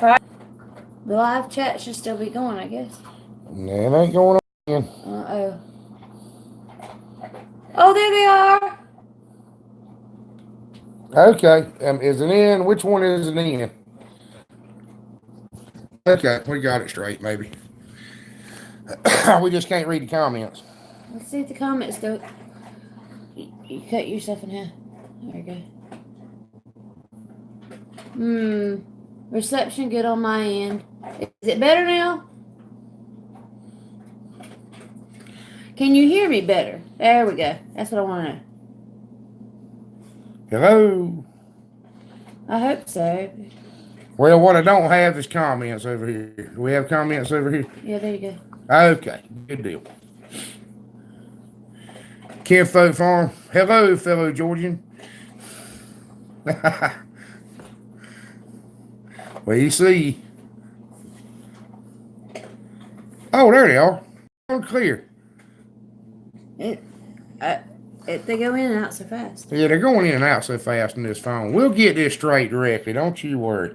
Right. The live chat should still be going, I guess. No, it ain't going on again. Uh-oh. Oh, there they are. Okay. Is it in? Which one is it in? Okay, we got it straight, maybe. We just can't read the comments. Let's see if the comments go. You cut yourself in half. There we go. Reception good on my end. Is it better now? Can you hear me better? There we go. That's what I want to know. Hello? I hope so. Well, what I don't have is comments over here. Do we have comments over here? Yeah, there you go. Okay, good deal. Kinfolk Farm. Hello, fellow Georgian. Well, you see. Oh, there they are. Clear. They go in and out so fast. Yeah, they're going in and out so fast on this phone. We'll get this straight directly. Don't you worry.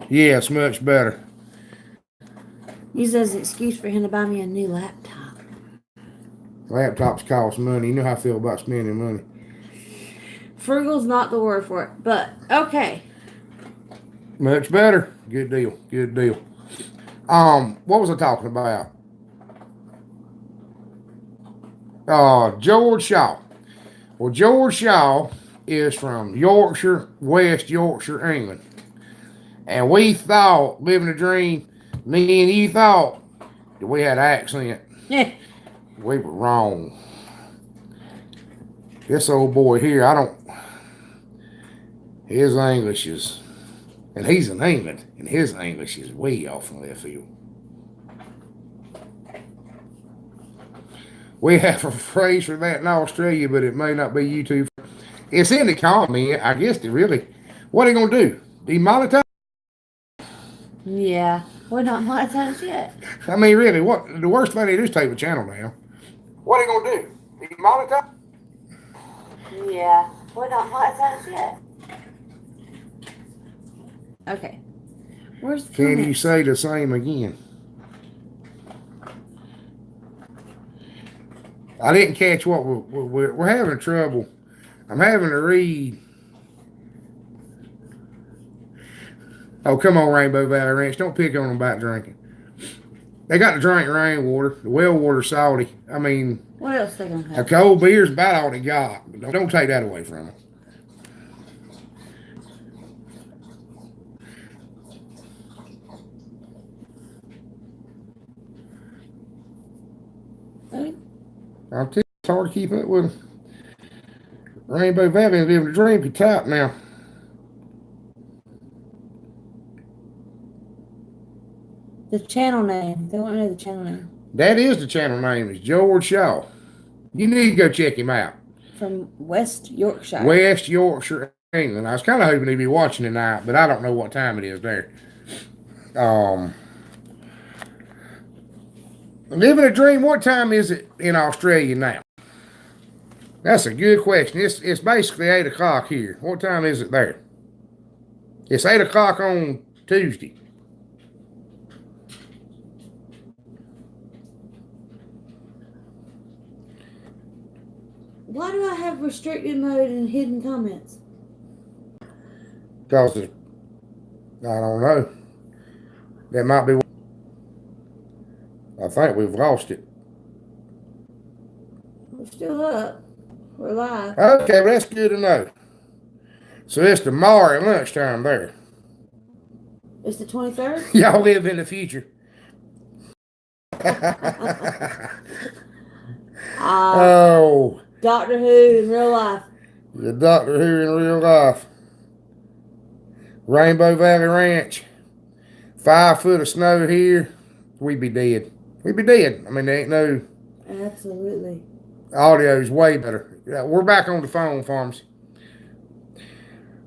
Yeah, it's much better. Use that as an excuse for him to buy me a new laptop. Laptops cost money. You know how I feel about spending money. Frugal's not the word for it, but okay. Much better. Good deal. Good deal. What was I talking about? George Shaw. Well, George Shaw is from Yorkshire, West Yorkshire, England. And we thought, living a dream, me and you thought that we had an accent. Yeah. We were wrong. This old boy here, his English is, and he's in England, and his English is way off in left field. We have a phrase for that in Australia, but it may not be YouTube. It's in the comment. I guess what are they going to do? Demonetize? Yeah. We're not monetized yet. I mean, really, the worst thing they do is take the channel down. What are they going to do? Demonetize? Yeah. We're not monetized yet. Okay. Where's the Can you say the same again? I didn't catch what we're having trouble. I'm having to read. Oh, come on, Rainbow Valley Ranch. Don't pick on them about drinking. They got to drink rainwater. The well water's salty. I mean, what else they gonna have? A cold beer's about all they got. But don't take that away from them. I'll tell you, it's hard to keep up with them. Rainbow Valley living the dream. You're top now. The channel name. They want to know the channel name. That is the channel name. It's George Shaw. You need to go check him out. From West Yorkshire. West Yorkshire, England. I was kind of hoping he'd be watching tonight, but I don't know what time it is there. Living a dream. What time is it in Australia now? That's a good question. It's basically 8 o'clock here. What time is it there? It's 8 o'clock on Tuesday. Why do I have restricted mode and hidden comments? Because I don't know. That might be. I think we've lost it. We're still up. We're live. Okay, well, that's good to know. So it's tomorrow at lunchtime there. It's the 23rd? Y'all live in the future. Oh. Doctor Who in real life. The Doctor Who in real life. Rainbow Valley Ranch. 5 foot of snow here. We'd be dead. We'd be dead. I mean, there ain't no... Absolutely. Audio's way better. We're back on the phone, Pharmacy.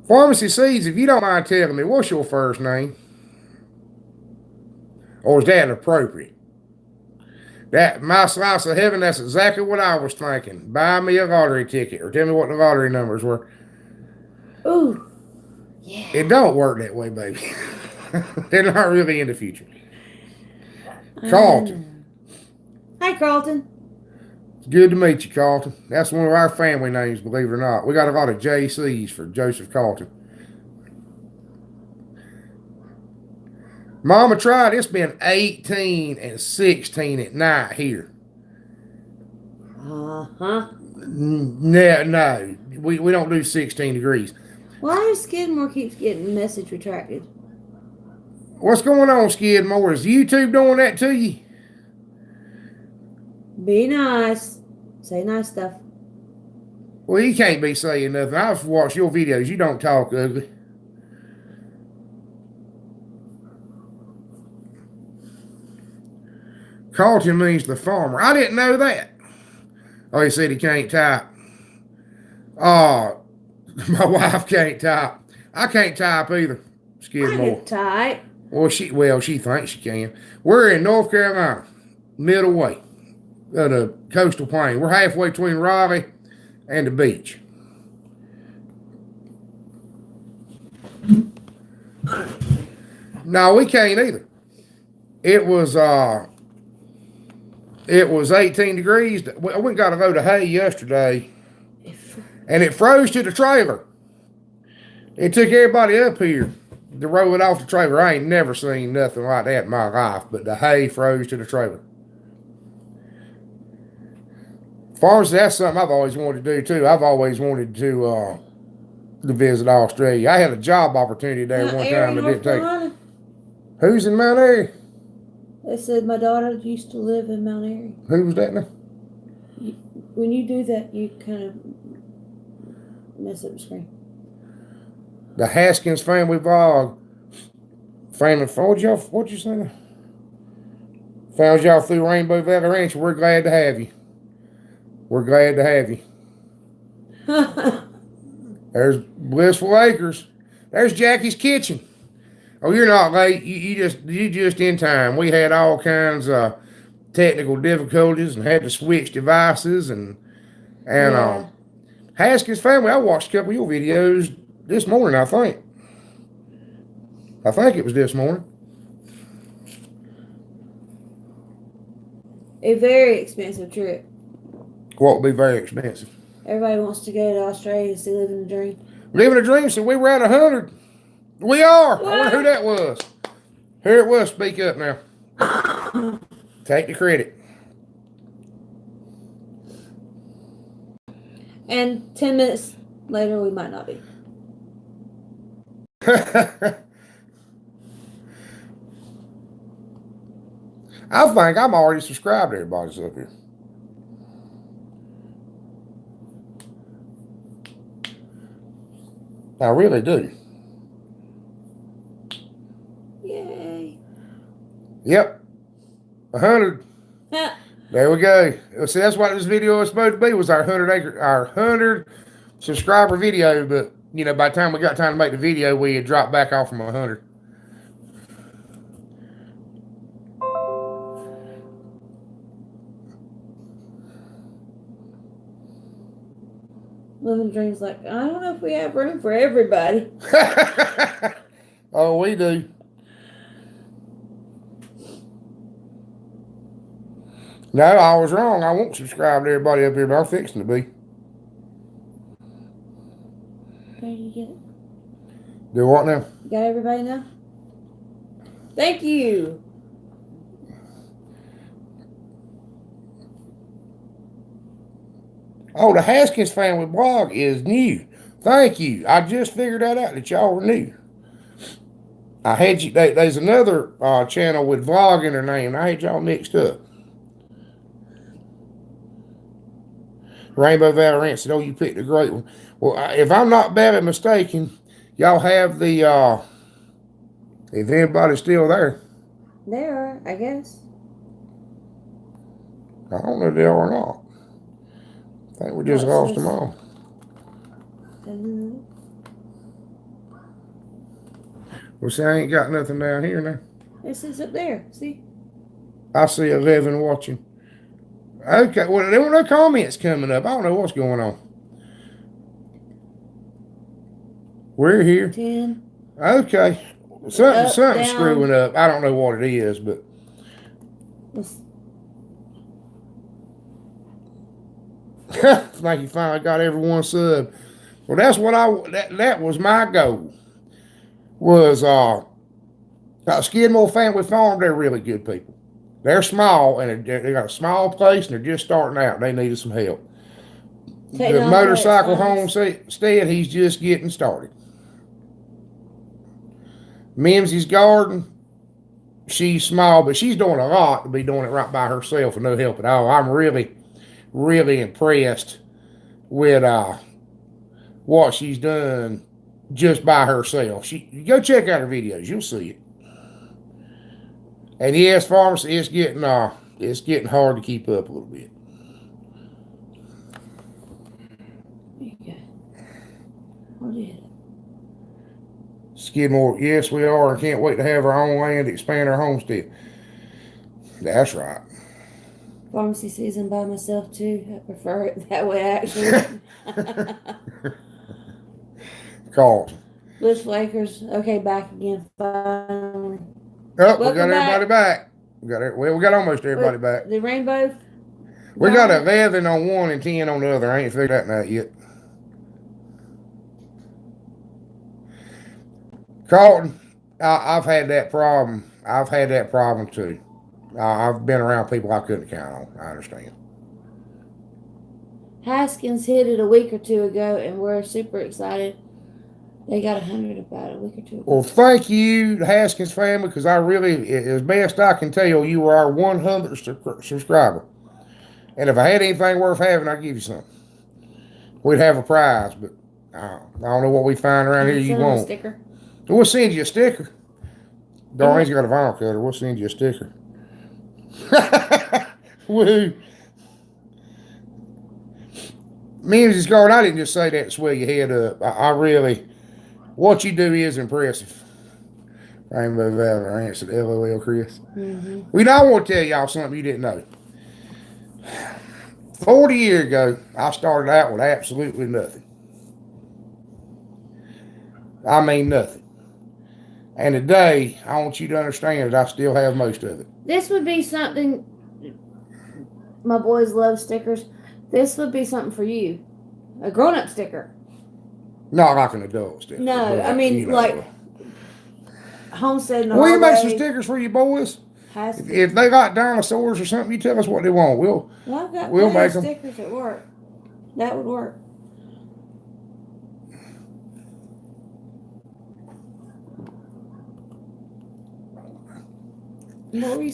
Pharmacy Seeds, if you don't mind telling me, what's your first name? Or is that appropriate? That, my slice of heaven, that's exactly what I was thinking. Buy me a lottery ticket or tell me what the lottery numbers were. Ooh. Yeah. It don't work that way, baby. They're not really in the future. Carlton. Hi, Carlton. It's good to meet you, Carlton. That's one of our family names, believe it or not. We got a lot of JCs for Joseph Carlton. Mama tried. It's been 18 and 16 at night here. Uh-huh. No. We don't do 16 degrees. Why does Skidmore keeps getting the message retracted? What's going on, Skidmore? Is YouTube doing that to you? Be nice. Say nice stuff. Well, you can't be saying nothing. I've watched your videos. You don't talk ugly. Carlton means the farmer. I didn't know that. Oh, he said he can't type. Oh, my wife can't type. I can't type either, Skidmore. I can type. Well, she thinks she can. We're in North Carolina, middle way of the coastal plain. We're halfway between Raleigh and the beach. No, we can't either. It was 18 degrees. We went and got a load of hay yesterday, and it froze to the trailer. It took everybody up here to roll it off the trailer. I ain't never seen nothing like that in my life, but the hay froze to the trailer. As far as that's something I've always wanted to do too. I've always wanted to visit Australia. I had a job opportunity there one time. It didn't take. Who's in Mount Airy? They said my daughter used to live in Mount Airy. Who was that now? When you do that, you kind of mess up the screen. The Haskins family vlog. What'd you say? Found y'all through Rainbow Valley Ranch. We're glad to have you. We're glad to have you. There's Blissful Acres. There's Jackie's Kitchen. Oh, you're not late. You just in time. We had all kinds of technical difficulties and had to switch devices and Yeah. Haskins family. I watched a couple of your videos this morning. I think it was this morning. A very expensive trip. What would be very expensive? Everybody wants to go to Australia and still living the dream. Living a dream. So we were at 100. We are. What? I wonder who that was. Here it was. Speak up now. Take the credit. And 10 minutes later, we might not be. I think I'm already subscribed to everybody's up here. I really do. Yay. Yep. 100. There we go. See, that's what this video was supposed to be, was our 100 subscriber video, but by the time we got time to make the video, we had dropped back off from 100. Living dreams like, I don't know if we have room for everybody. Oh, we do. No, I was wrong. I won't subscribe to everybody up here, but I'm fixing to be. Okay, you get it? Do what now? You got everybody now? Thank you. Oh, the Haskins family blog is new. Thank you. I just figured that out, that y'all were new. I had you. There's another channel with vlog in their name. I had y'all mixed up. Rainbow Valley Ranch said, "Oh, you picked a great one." Well, if I'm not badly mistaken, y'all have the. If anybody's still there, They are, I guess. I don't know if they are or not. I think we just lost them all. Well, see, I ain't got nothing down here now. It says up there. See? I see 11 watching. Okay, well, there were no comments coming up. I don't know what's going on. We're here. 10. Okay. Something's down. screwing up. I don't know what it is, but like you finally got everyone sub. Well, that's what that was my goal. Was Skidmore Family Farm, they're really good people. They're small and they got a small place and they're just starting out. They needed some help. The motorcycle homestead, he's just getting started. Mimsy's garden, she's small, but she's doing a lot to be doing it right by herself with no help at all. I'm really, really impressed with what she's done just by herself. Go check out her videos, you'll see it. And yes, farmers, it's getting hard to keep up a little bit. Skidmore, yes, we are, and can't wait to have our own land, expand our homestead. That's right. Pharmacy season by myself too. I prefer it that way, actually. Carlton. Blissful Acres. Okay, back again. Finally. Oh, we got everybody back. We got almost everybody back. The rainbow. We got 11 on one and 10 on the other. I ain't figured that out yet. Carlton, I've had that problem. I've had that problem too. I've been around people I couldn't count on. I understand. Haskins hit it a week or two ago, and we're super excited. They got 100 about a week or two ago. Well, thank you, the Haskins family, because I really, as best I can tell, you were our 100th subscriber. And if I had anything worth having, I'd give you something. We'd have a prize, but I don't know what we find around here you won't. A sticker. We'll send you a sticker. Darlene's got a vinyl cutter. We'll send you a sticker. Woo. Mimsy's garden, I didn't just say that to swell your head up. I really, what you do is impressive. Rainbow Valley answered LOL, Chris. Mm-hmm. I want to tell y'all something you didn't know. 40 years ago, I started out with absolutely nothing. I mean nothing. And today, I want you to understand that I still have most of it. This would be something, my boys love stickers. This would be something for you. A grown-up sticker. Not like an adult sticker. No, I mean, like, homestead. Will you make some stickers for your boys? If they got dinosaurs or something, you tell us what they want. We'll make them. Stickers at work. That would work.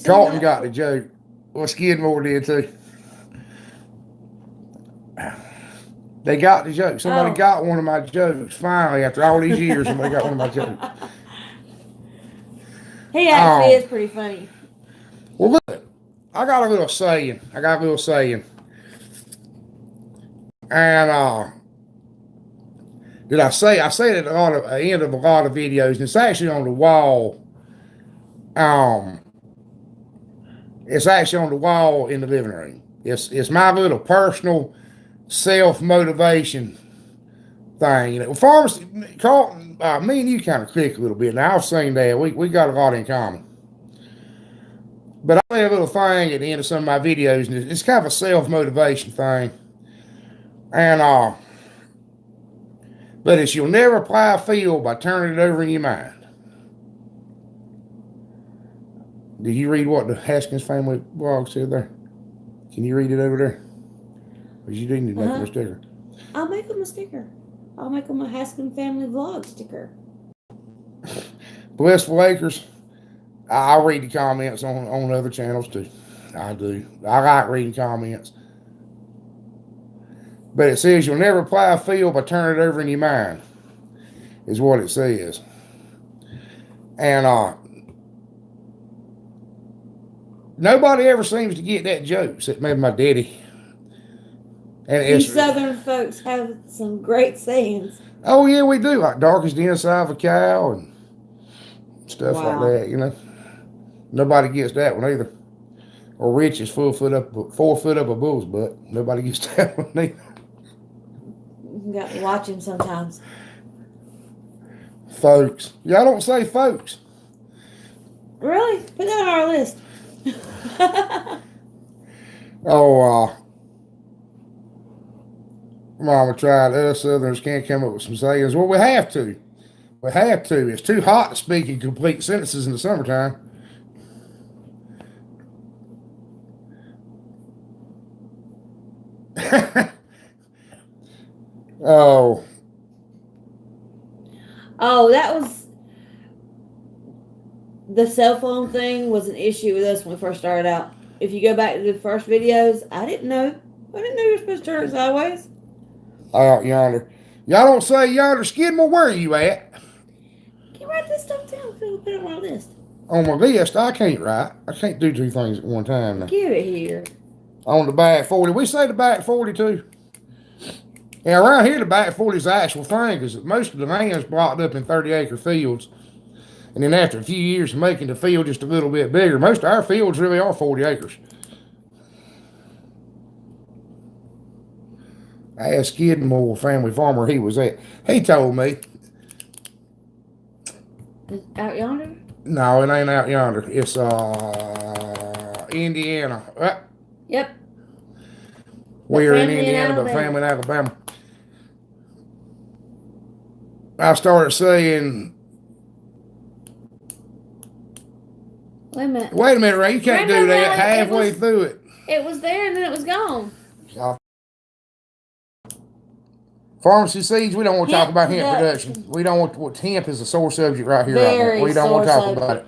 Carlton got the joke. Well, Skidmore did too. They got the joke. Somebody got one of my jokes. Finally, after all these years, somebody got one of my jokes. He actually is pretty funny. Well, look, I got a little saying. And did I say it at the end of a lot of videos, and it's actually on the wall. It's actually on the wall in the living room. It's my little personal self-motivation thing. You know, farmers, Carlton, me and you kind of click a little bit. Now, I've seen that. We got a lot in common. But I say a little thing at the end of some of my videos, and it's kind of a self-motivation thing. And, but it's you'll never plow a field by turning it over in your mind. Did you read what the Haskins family blog said there? Can you read it over there? Or you need to make them a sticker? I'll make them a sticker. I'll make them a Haskins family vlog sticker. Blissful Acres. I read the comments on other channels too. I do. I like reading comments. But it says you'll never plow a field by turning it over in your mind, is what it says. And nobody ever seems to get that joke, except maybe my daddy. And these southern folks have some great sayings. Oh, yeah, we do. Like dark as the inside of a cow and stuff like that, you know. Nobody gets that one either. Or rich is 4 foot up a bull's butt. Nobody gets that one either. You got to watch him sometimes. Folks. Y'all don't say folks. Really? Put that on our list. Oh, Mama tried. Us Southerners can't come up with some sayings. Well, we have to. We have to. It's too hot to speak in complete sentences in the summertime. Oh. Oh, that was the cell phone thing was an issue with us when we first started out. If you go back to the first videos, I didn't know you were supposed to turn it sideways. Out yonder. Y'all don't say yonder. Skidmore, where are you at? Can you write this stuff down? Put it on my list. On my list, I can't write. I can't do two things at one time now. Give it here. On the back 40. We say the back 42. Yeah, around here, the back 40 is the actual thing because most of the land's blocked up in 30-acre fields. And then after a few years of making the field just a little bit bigger, most of our fields really are 40 acres. I asked Skidmore family farm where he was at. He told me. Out yonder? No, it ain't out yonder. It's Indiana. Yep. We're in Indiana, but family in Alabama. I started saying, Wait a minute. Ray, you can't do that halfway through it. It was there and then it was gone. Pharmacy seeds, we don't want to talk about hemp production. We don't want what hemp is a sore subject right here. Right now. We don't want to talk about it.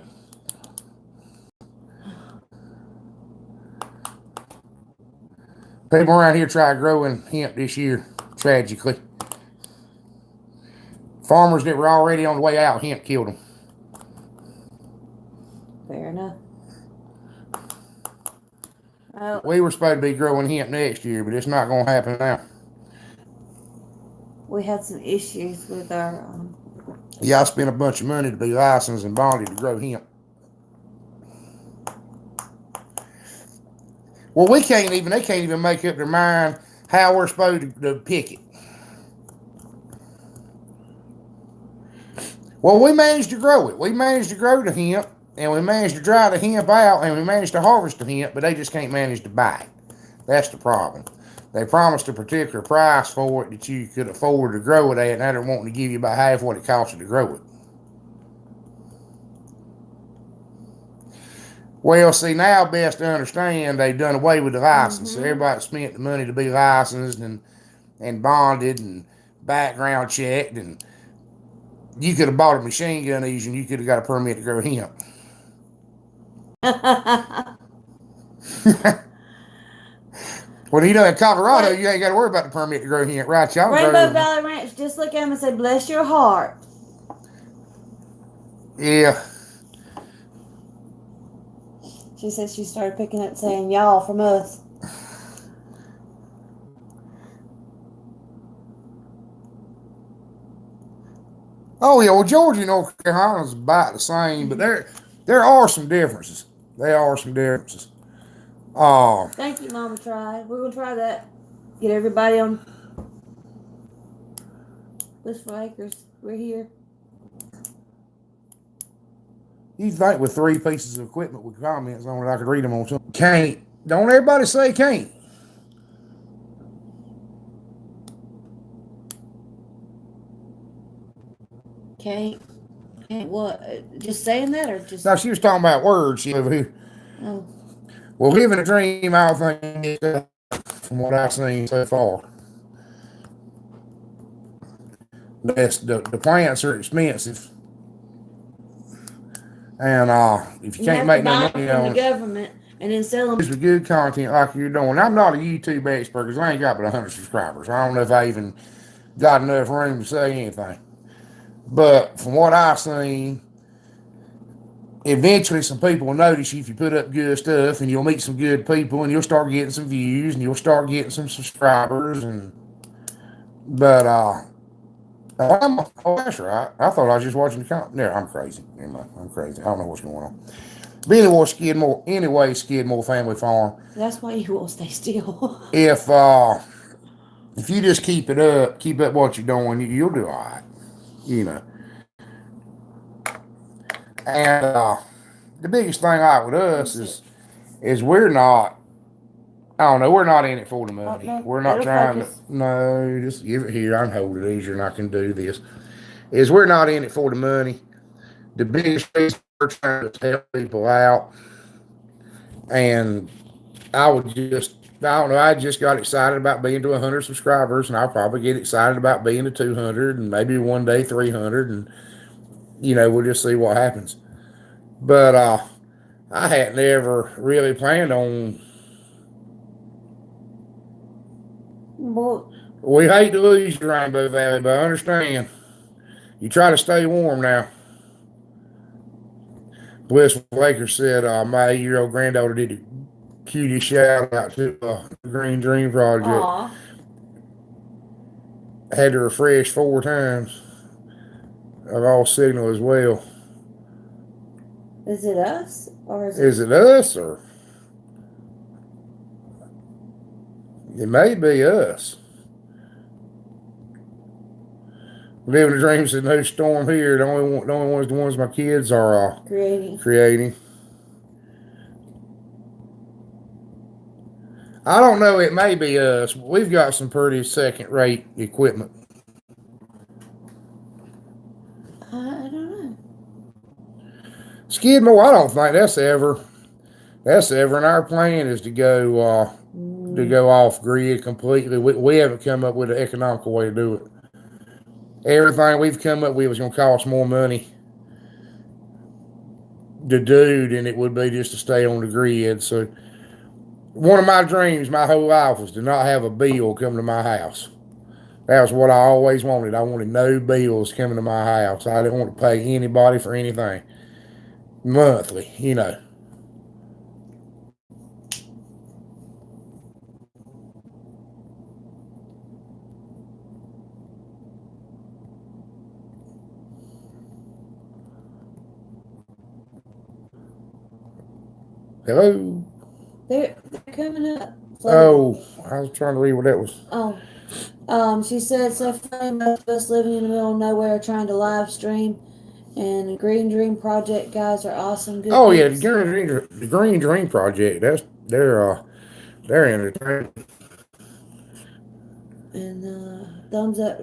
People around here try growing hemp this year, tragically. Farmers that were already on the way out, hemp killed them. Fair enough. We were supposed to be growing hemp next year, but it's not going to happen now. We had some issues with our... Yeah, I spent a bunch of money to be licensed and bonded to grow hemp. Well, they can't even make up their mind how we're supposed to pick it. Well, we managed to grow it. We managed to grow the hemp, and we managed to dry the hemp out, and we managed to harvest the hemp, but they just can't manage to buy it. That's the problem. They promised a particular price for it that you could afford to grow it at, and now they're wanting to give you about half what it costs you to grow it. Well, see, now best to understand they've done away with the license. So everybody spent the money to be licensed and bonded and background checked, and you could have bought a machine gun easy and you could have got a permit to grow hemp. Well, you know, in Colorado, you ain't got to worry about the permit to grow hemp, right? Y'all Rainbow Valley Ranch, just look at him and say, bless your heart. Yeah. She said she started picking up saying y'all from us. Oh, yeah. Well, Georgia and North Carolina is about the same, but there are some differences. There are some differences. Thank you, Mama tried. We're going to try that. Get everybody on List for Acres. We're here. You think with 3 pieces of equipment with comments on it, I could read them on something. Can't. Don't everybody say can't. Can't what? Just saying that or just... No, she was talking about words over here. Oh. Well, living a dream, I think, from what I've seen so far. The plants are expensive. And if you can't make no money on the government and then sell them. This is good content like you're doing. I'm not a YouTube expert because I ain't got but 100 subscribers. I don't know if I even got enough room to say anything. But from what I've seen, eventually some people will notice you if you put up good stuff, and you'll meet some good people, and you'll start getting some views, and you'll start getting some subscribers. Oh, that's right. I thought I was just watching the comment. No, I'm crazy. I'm crazy. I don't know what's going on. But anyway, Skidmore Family Farm. That's why you won't stay still. If you just keep up what you're doing, you'll do all right. You know. And the biggest thing like with us is we're not. I don't know. We're not in it for the money. no, We're not it'll trying focus. to. No, just give it here. I can hold it easier, and I can do this. Is we're not in it for the money. The biggest reason we're trying to help people out, and I would just. I don't know. I just got excited about being to 100 subscribers, and I'll probably get excited about being to 200, and maybe one day 300, and we'll just see what happens. But I hadn't ever really planned on. Well, We hate to lose you, Rainbow Valley, but I understand. You try to stay warm now. Bliss Lakers said my 8-year-old granddaughter did the cutest shout out to the Green Dream Project. aw. Had to refresh 4 times. I lost signal as well. Is it us? Or Is it us or it may be us? Living the dream said no storm here. The only ones my kids are creating. I don't know. It may be us. We've got some pretty second-rate equipment. I don't know. Skidmore, I don't think that's ever in our plan is to go off grid completely. We haven't come up with an economical way to do it. Everything we've come up with was going to cost more money to do than it would be just to stay on the grid. So one of my dreams my whole life was to not have a bill come to my house. That was what I always wanted. I wanted no bills coming to my house. I didn't want to pay anybody for anything monthly, Hello? They're coming up. Oh, I was trying to read what that was. She said, so funny, most of us living in the middle of nowhere trying to live stream, and the Green Dream Project guys are awesome. Good Yeah, peeps. the Green Dream Project. They're entertaining. And thumbs up.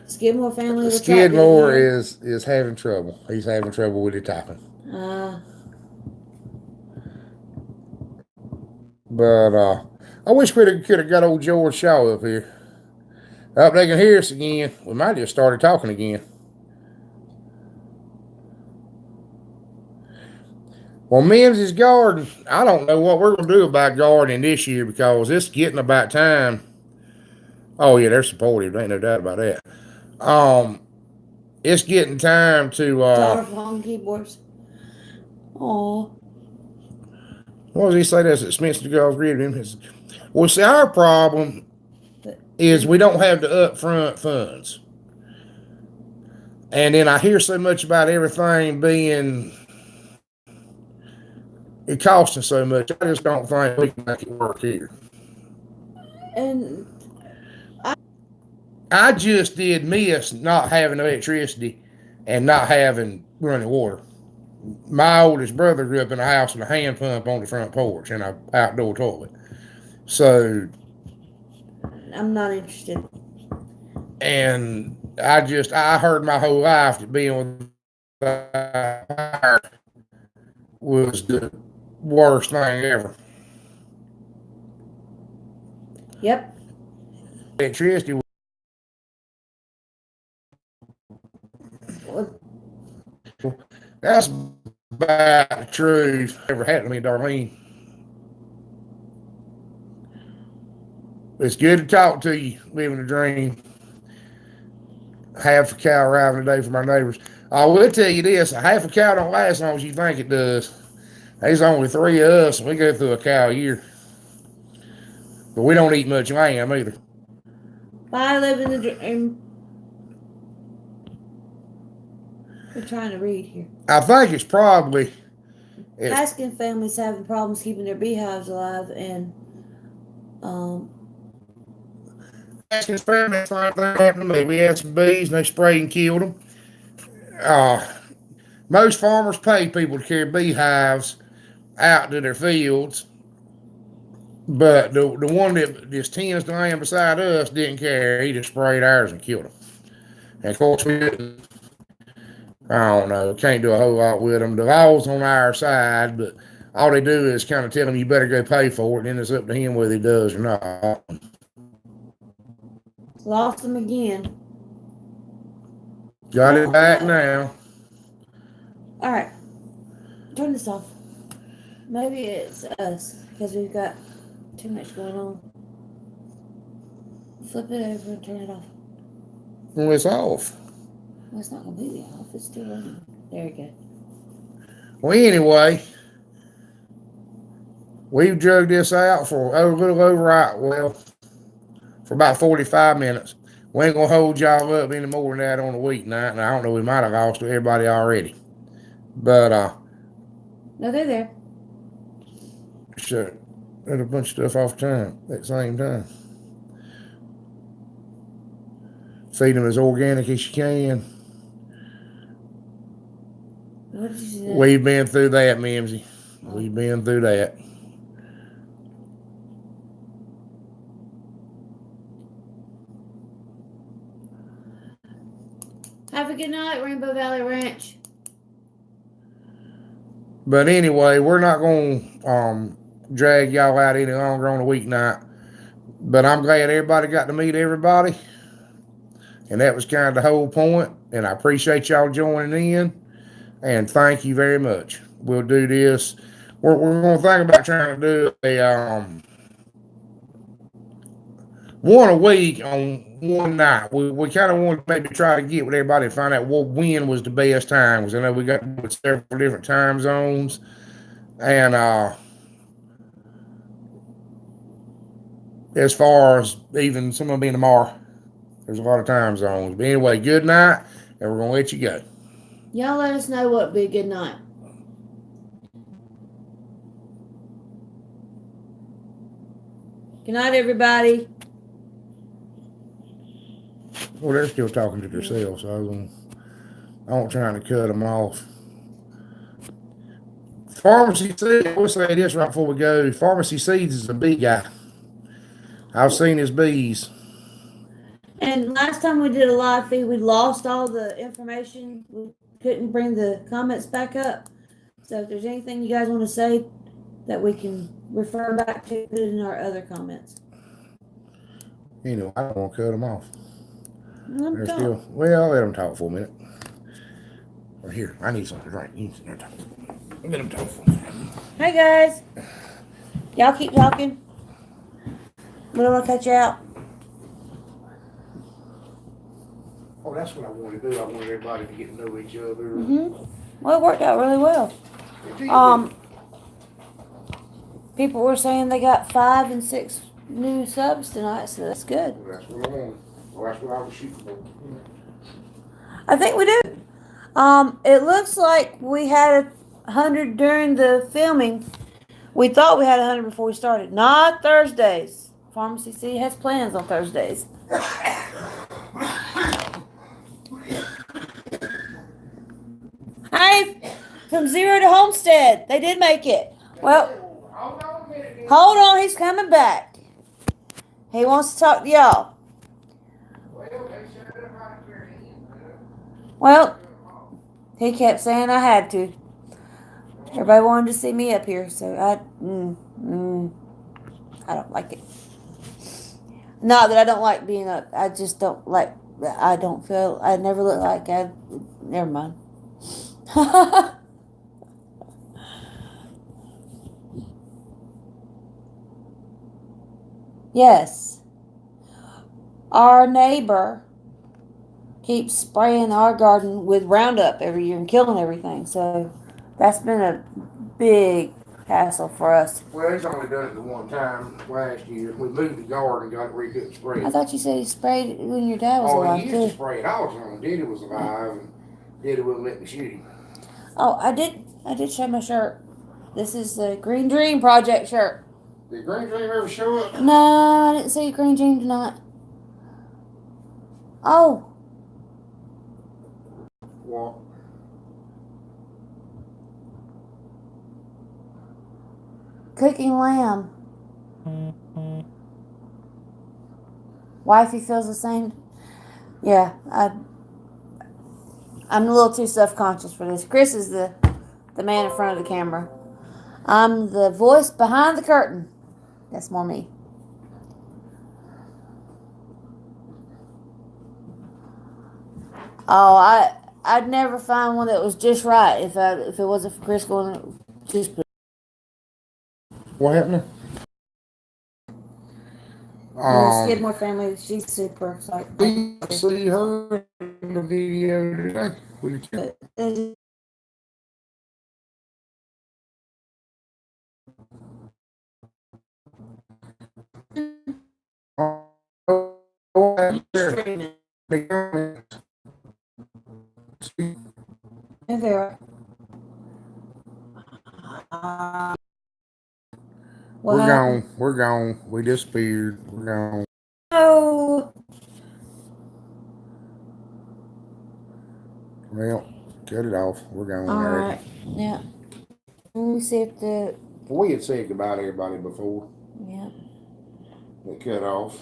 Skidmore family. Skidmore is having trouble. He's having trouble with the typing. But I wish we could have got old George Shaw up here. Up, they can hear us again. We might just started talking again. Well, Mims's garden, I don't know what we're going to do about gardening this year because it's getting about time. Oh, yeah, they're supportive. There ain't no doubt about that. It's getting time to... Telephone keyboards. Aw. What does he say? That's at Spencer Golf Grid. Well, see, our problem is we don't have the upfront funds. And then I hear so much about everything being... It costing so much. I just don't think we can make it work here. And I just did miss not having electricity and not having running water. My oldest brother grew up in a house with a hand pump on the front porch and an outdoor toilet. So I'm not interested. And I heard my whole life that being with fire was the worst thing ever. Yep. Electricity. That's about the truth ever happened to me, Darlene. It's good to talk to you, living a dream. Half a cow arriving today for my neighbors. I will tell you this, a half a cow don't last as long as you think it does. There's only 3 of us, and we go through a cow a year. But we don't eat much lamb either. Bye, living the dream. We're trying to read here. I think it's probably... Asking families having problems keeping their beehives alive, and Askins families, same thing happened to me. We had some bees and they sprayed and killed them. Most farmers pay people to carry beehives out to their fields, but the one that just tends to land beside us didn't care. He just sprayed ours and killed them. And of course, we didn't, I don't know, can't do a whole lot with them. The law's on our side, but all they do is kind of tell him you better go pay for it, and then it's up to him whether he does or not. Lost them again. Got it back now. All right. Turn this off. Maybe it's us because we've got too much going on. Flip it over and turn it off. Well, it's off. Well, it's not completely off. It's still running. There we go. Well, anyway, we've drugged this out for a little over, for about 45 minutes. We ain't going to hold y'all up any more than that on a weeknight. And I don't know, we might have lost everybody already. But, No, they're there. Sure. There's a bunch of stuff off time at the same time. Feed them as organic as you can. What did you say? We've been through that, Mimsy. We've been through that. Have a good night, Rainbow Valley Ranch. But anyway, we're not going to drag y'all out any longer on a weeknight. But I'm glad everybody got to meet everybody. And that was kind of the whole point. And I appreciate y'all joining in. And thank you very much. We'll do this. We're going to think about trying to do a one a week on one night. We kind of want to maybe try to get with everybody and find out when was the best time. Because I know we got several different time zones. And as far as even some of them being tomorrow, there's a lot of time zones. But anyway, good night, and we're going to let you go. Y'all let us know what would be a good night. Good night, everybody. Well, they're still talking to themselves, so I won't try to cut them off. Pharmacy Seeds, we'll say this right before we go. Pharmacy Seeds is a bee guy. I've seen his bees. And last time we did a live feed, we lost all the information. We couldn't bring the comments back up. So if there's anything you guys want to say that we can refer back to, put it in our other comments. Anyway, I don't want to cut them off. They're still, well, let them talk for a minute. Or here, I need something to drink. You sit there and talk. Let them talk for a minute. Hey guys, y'all keep talking. We don't want to cut you out. Oh, that's what I wanted to do. I wanted everybody to get to know each other. Mm-hmm. Well, it worked out really well. People were saying they got 5 and 6 new subs tonight, so that's good. Well, that's what I wanted. Well, that's what I was shooting for. I think we do. It looks like we had 100 during the filming. We thought we had 100 before we started. Not Thursdays. Pharmacy C has plans on Thursdays. Hi, from Zero to Homestead. They did make it. Well, hold on. He's coming back. He wants to talk to y'all. Well, he kept saying I had to. Everybody wanted to see me up here, so I don't like it. Not that I don't like being up. I just don't like. I don't feel. I never look like I. Never mind. Yes. Our neighbor keeps spraying our garden with Roundup every year and killing everything. So that's been a big hassle for us. Well, he's only done it the one time last year. We moved the garden and got it where he couldn't spray it. I thought you said he sprayed it when your dad was alive, he too. used to spray it. I was on. Diddy was alive, and Diddy wouldn't let me shoot him. Oh, I did show my shirt. This is the Green Dream Project shirt. Did Green Dream ever show up? No, I didn't see Green Dream tonight. Oh. What? cooking lamb. Wifey feels the same. Yeah, I'm a little too self-conscious for this. Chris is the man in front of the camera. I'm the voice behind the curtain. That's more me. Oh, I'd never find one that was just right if it wasn't for Chris going just. What happened? The Skidmore family, she's super excited. We see her in the video today. And there. We're gone. We're gone. We disappeared. We're gone. Oh. Well, cut it off. We're gone. All right. Yeah. Let me see if the. We had said goodbye to everybody before. Yeah. It cut off.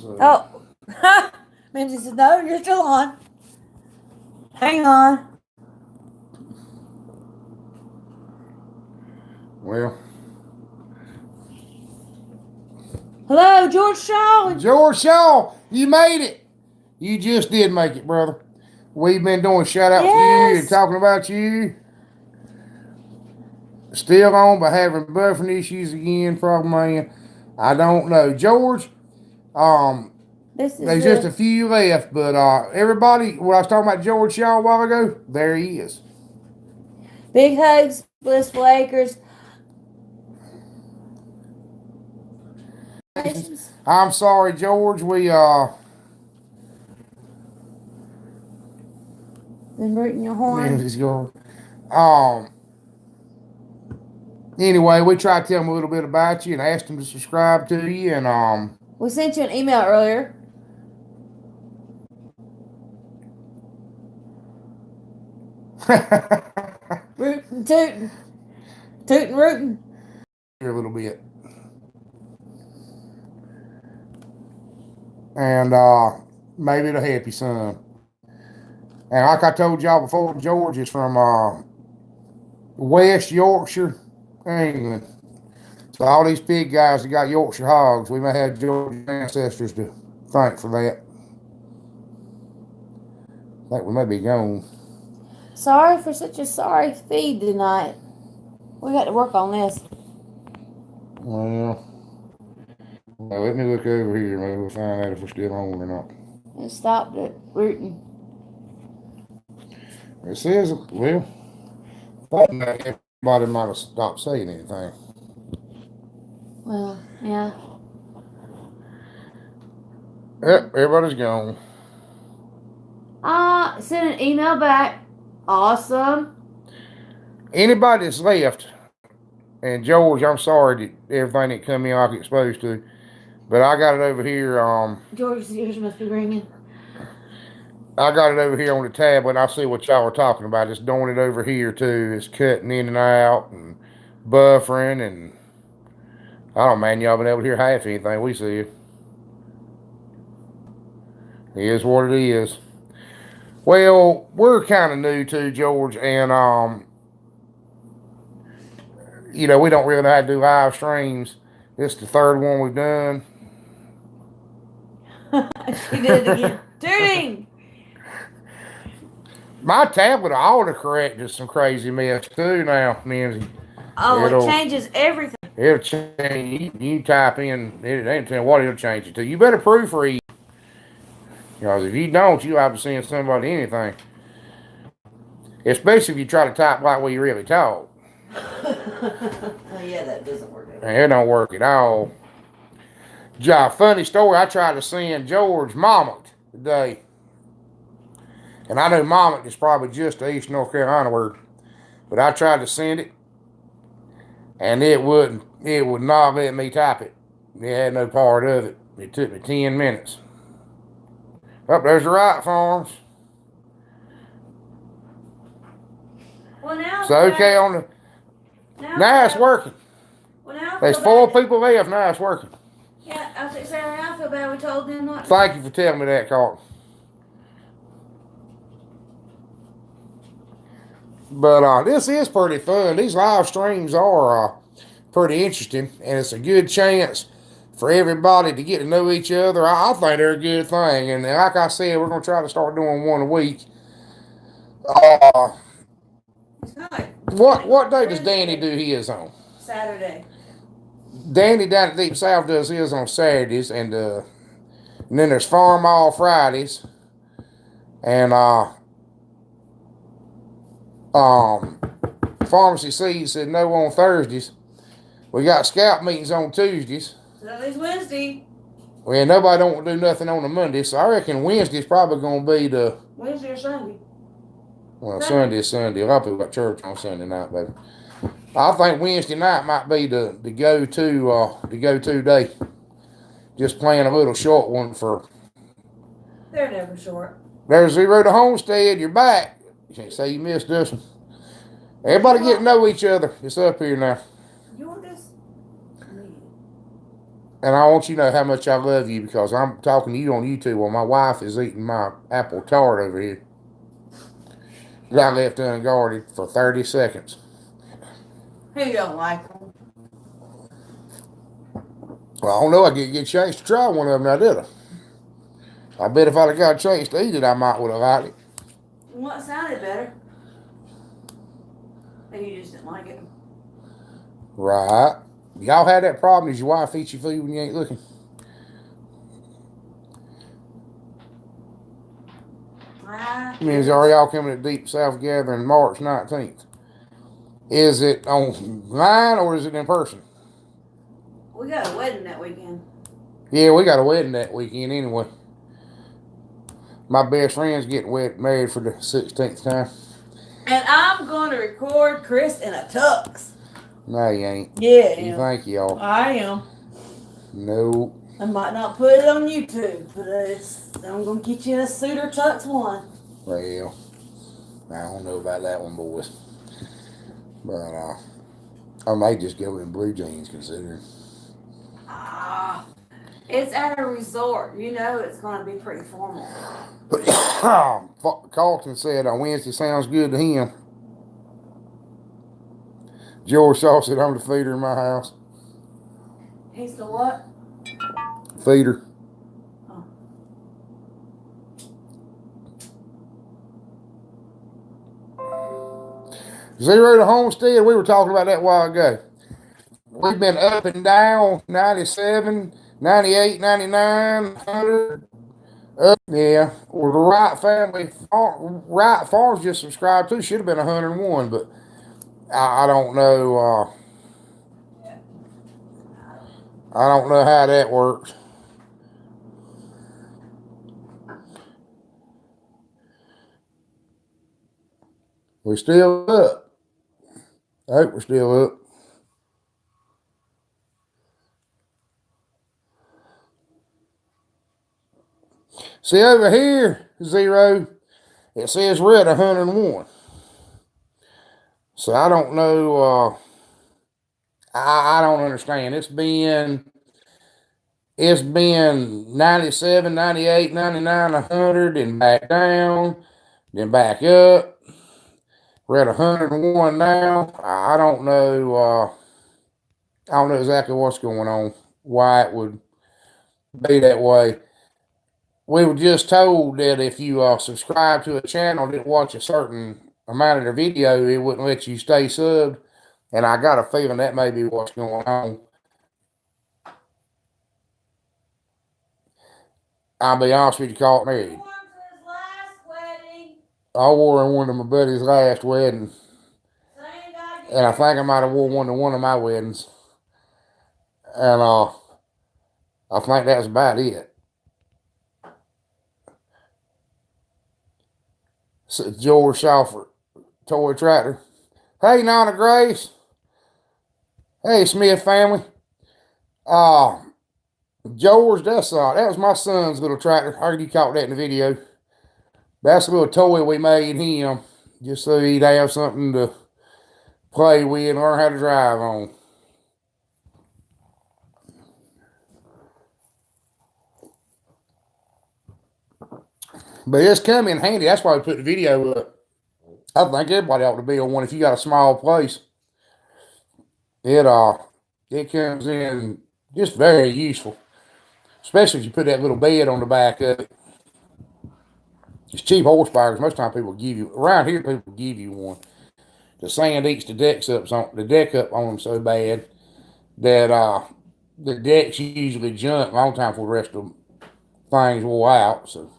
So. Oh. Mamsie said, no, you're still on. Hang on. Well. Hello, George Shaw. George Shaw, you made it. You just did make it, brother. We've been doing shout out to you and talking about you. Still on, but having buffering issues again, probably. I don't know. George, there's just a few left, but everybody, when I was talking about George Shaw a while ago, there he is. Big hugs, Blissful Acres. I'm sorry, George. We been rooting your horn. Anyway, we tried to tell him a little bit about you and asked him to subscribe to you, and we sent you an email earlier. Rootin', tootin'. Tootin', rootin'. Here a little bit. And maybe it'll help you some. And like I told y'all before, George is from West Yorkshire, England. So all these pig guys that got Yorkshire hogs, we may have George's ancestors to thank for that. I think we may be gone. Sorry for such a sorry feed tonight. We got to work on this. Well, let me look over here. Maybe we'll find out if we're still on or not. It stopped at rooting. It says, well, I think everybody might have stopped saying anything. Well, yeah. Yep, everybody's gone. Send an email back. Awesome. Anybody that's left, and George, I'm sorry that everything that come in I get exposed to, but I got it over here. George's ears must be ringing. I got it over here on the tablet. I see what y'all are talking about. It's doing it over here too. It's cutting in and out and buffering, and I don't man, y'all been able to hear half anything we see. It is what it is. Well, we're kind of new too, George, and you know, we don't really know how to do live streams. This is the third one we've done. She did it again. Tooting! My tablet autocorrect is some crazy mess too now, Nancy. Oh, it changes everything. It'll change. You type in, it ain't telling what it'll change it to. You better proofread. Because if you don't, you'll have to send somebody anything. Especially if you try to type like we really talk. Yeah, that doesn't work. It don't work at all. Funny story, I tried to send George Momot today. And I know Momot is probably just the East North Carolina word. But I tried to send it. And it would not let me type it. It had no part of it. It took me 10 minutes. Oh, there's the right farms. Well, now it's okay on the. Now it's working. Well, now There's feel 4 bad. people left now. It's working. Yeah, I think Sarah and I feel bad we told them not to. Thank you for telling me that, Carlton. But this is pretty fun. These live streams are pretty interesting, and it's a good chance for everybody to get to know each other. I think they're a good thing, and like I said, we're going to try to start doing one a week. It's kind of like What day does Danny do his on? Saturday. Danny down at Deep South does his on Saturdays, and then there's Farm All Fridays, and Pharmacy C said no on Thursdays. We got scout meetings on Tuesdays. So that leaves Wednesday. Well, nobody don't do nothing on a Monday, so I reckon Wednesday's probably going to be the... Wednesday or Sunday. Well, Sunday's Sunday. A lot of people got church on Sunday night, baby. I think Wednesday night might be the go-to day. Just playing a little short one for... They're never short. There's Zero to Homestead. You're back. You can't say you missed this one. Everybody get to know each other. It's up here now. You want this? And I want you to know how much I love you because I'm talking to you on YouTube while my wife is eating my apple tart over here. I left unguarded for 30 seconds. Who don't like them? Well, I don't know. I didn't get a chance to try one of them now, did I? I bet if I'd have got a chance to eat it, I might would have liked it. What sounded better? And you just didn't like it. Right. Y'all had that problem? Does your wife eat your food when you ain't looking? Means are y'all coming to Deep South Gathering March 19th? Is it online or is it in person? We got a wedding that weekend. Yeah, we got a wedding that weekend anyway. My best friend's getting married for the 16th time. And I'm going to record Chris in a tux. No, you ain't. Yeah, You think y'all? I am. No. I might not put it on YouTube, but I'm going to get you a suitor tux one. Well, I don't know about that one, boys. But I might just go in blue jeans, considering. It's at a resort. You know it's going to be pretty formal. Carlton said on Wednesday sounds good to him. George Shaw said I'm the feeder in my house. He's the what? Feeder. Oh. Zero to Homestead, we were talking about that a while ago. We've been up and down, 97, 98, 99, 100. Up, yeah. Well, the Wright family, Wright Farms just subscribed to, should have been 101, but I don't know. I don't know how that works. We're still up. I hope we're still up. See over here, Zero, it says we're at 101. So I don't know, I don't understand. It's been 97, 98, 99, 100, and back down, then back up. We're at 101 now. I don't know, I don't know exactly what's going on, why it would be that way. We were just told that if you subscribe to a channel, didn't watch a certain amount of the video, it wouldn't let you stay subbed. And I got a feeling that may be what's going on. I'll be honest with you, Carlton, married. I wore in one of my buddy's last weddings. And I think I might have worn one to one of my weddings. And I think that's about it. So George Shalford, Toy Tractor. Hey, Nana Grace. Hey, Smith family. George, that was my son's little tractor. I heard you caught that in the video. That's a little toy we made him, just so he'd have something to play with and learn how to drive on. But it's come in handy. That's why we put the video up. I think everybody ought to build one if you got a small place. It comes in just very useful, especially if you put that little bed on the back of it. It's cheap horsepower. Most time people give you around here. People give you one. The sand eats the deck up on them so bad that the decks usually junk a long time before the rest of the things wore out. So.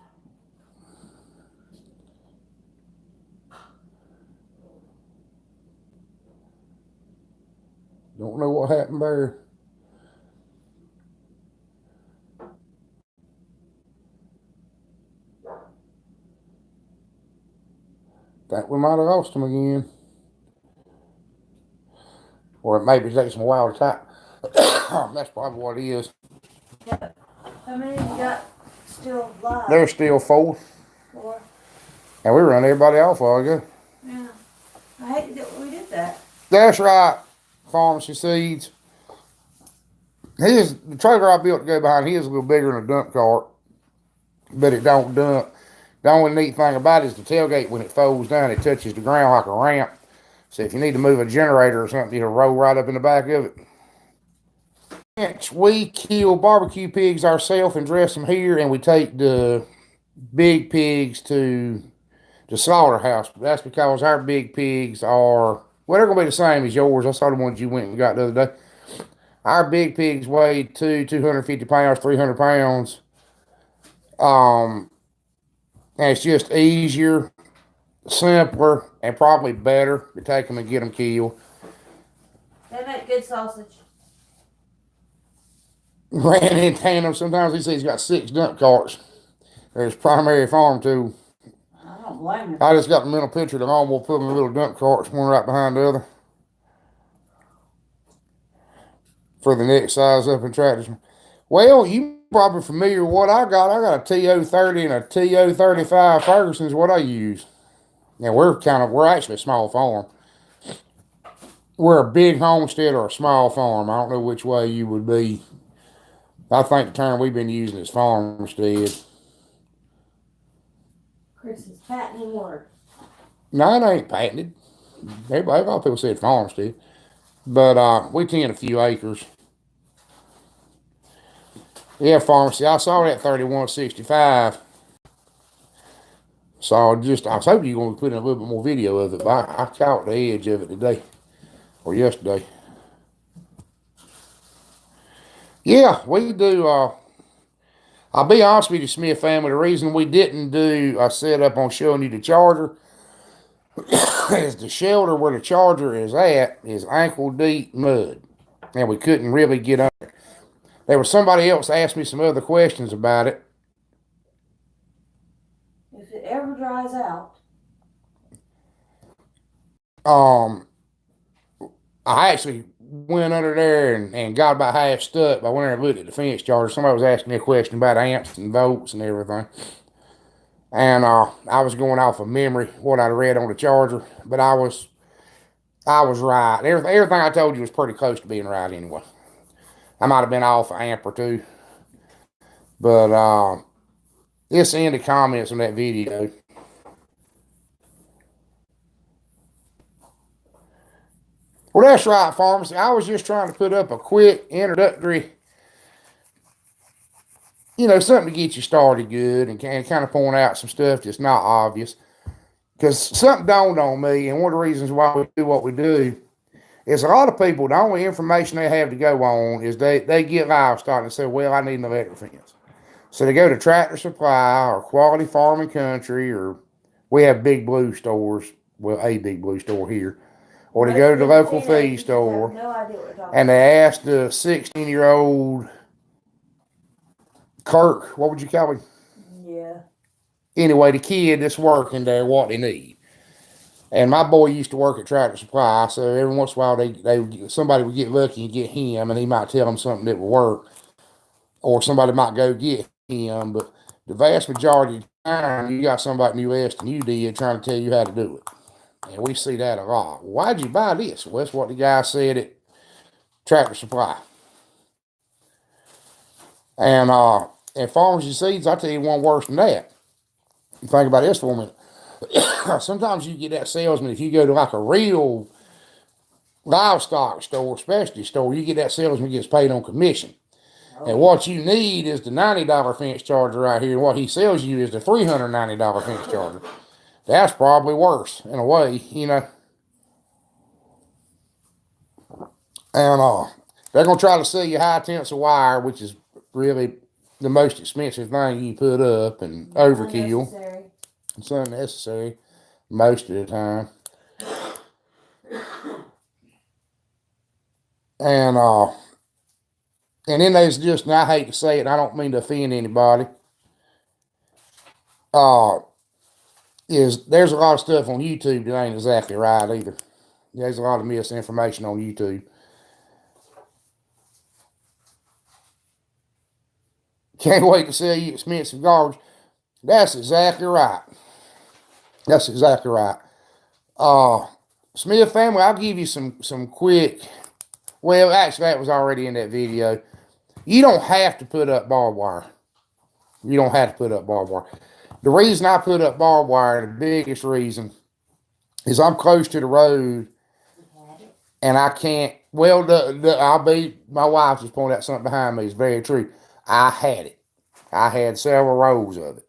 Don't know what happened there. Think we might have lost them again. Or it maybe takes them a while to type. That's probably what it is. Yep. How many you got still live? There's still 4. 4. And we run everybody off a while ago. Yeah. I hate that we did that. That's right. Pharmacy seeds. The trailer I built to go behind his is a little bigger than a dump cart, but it don't dump. The only neat thing about it is the tailgate, when it folds down, it touches the ground like a ramp. So if you need to move a generator or something, it'll roll right up in the back of it. We kill barbecue pigs ourselves and dress them here, and we take the big pigs to the slaughterhouse. That's because our big pigs are, well, they're going to be the same as yours. I saw the ones you went and got the other day. Our big pigs weigh 250 pounds, 300 pounds. And it's just easier, simpler, and probably better to take them and get them killed. They make good sausage. Ran in tandem. Sometimes he says he's got 6 dump carts. There's primary farm too. I don't blame him. I just got the mental picture of the lawnmower putting the little dump carts, one right behind the other. For the next size up in tractors. Well, you probably familiar with what I got. I got a TO30 and a TO35 Ferguson is what I use. Now we're actually a small farm. We're a big homestead or a small farm. I don't know which way you would be. I think the term we've been using is farmstead. Chris is patenting words. No, it ain't patented. A lot of people said farmstead. But we tend a few acres. Yeah, pharmacy. I saw that 3165. So I was hoping you were going to put in a little bit more video of it, but I caught the edge of it today or yesterday. Yeah, we do. I'll be honest with you, Smith family. The reason we didn't do a setup on showing you the charger is the shelter where the charger is at is ankle deep mud, and we couldn't really get under. There was somebody else asked me some other questions about it. If it ever dries out. I actually went under there and got about half stuck. I went there and looked at the fence charger. Somebody was asking me a question about amps and volts and everything. And I was going off of memory, what I read on the charger. But I was right. Everything I told you was pretty close to being right anyway. I might have been off an amp or two. But it's in the comments on that video. Well, that's right, pharmacy. I was just trying to put up a quick introductory, something to get you started good and kind of point out some stuff that's not obvious. Because something dawned on me, and one of the reasons why we do what we do is a lot of people, the only information they have to go on is they get livestock and say, well, I need an electric fence. So they go to Tractor Supply or Quality Farm and Country, or we have Big Blue stores, well, a Big Blue store here. Or they go to the local feed store, and they ask the 16-year-old Kirk, what would you call him? Yeah. Anyway, the kid that's working there, what they need. And my boy used to work at Tractor Supply, so every once in a while somebody would get lucky and get him, and he might tell them something that would work. Or somebody might go get him, but the vast majority of the time, you got somebody in the U.S. than you did trying to tell you how to do it. And we see that a lot. Why'd you buy this? Well, that's what the guy said at Tractor Supply. And Farmers and Seeds, I'll tell you one worse than that. think about this for a minute. Sometimes you get that salesman, if you go to like a real livestock store, specialty store, you get that salesman gets paid on commission. And what you need is the $90 fence charger right here. And what he sells you is the $390 fence charger. That's probably worse in a way, you know. And they're going to try to sell you high tensile wire, which is really the most expensive thing you put up, and overkill. Unnecessary. It's unnecessary most of the time. And then there's just, and I hate to say it, I don't mean to offend anybody. There's a lot of stuff on YouTube that ain't exactly right either. There's a lot of misinformation on YouTube. Can't wait to sell you expensive garbage. That's exactly right. That's exactly right. Smith family, I'll give you some quick. Well, actually, that was already in that video. You don't have to put up barbed wire. You don't have to put up barbed wire. The reason I put up barbed wire, the biggest reason, is I'm close to the road, and I can't. Well, my wife just pointed out something behind me. It's very true. I had it. I had several rows of it,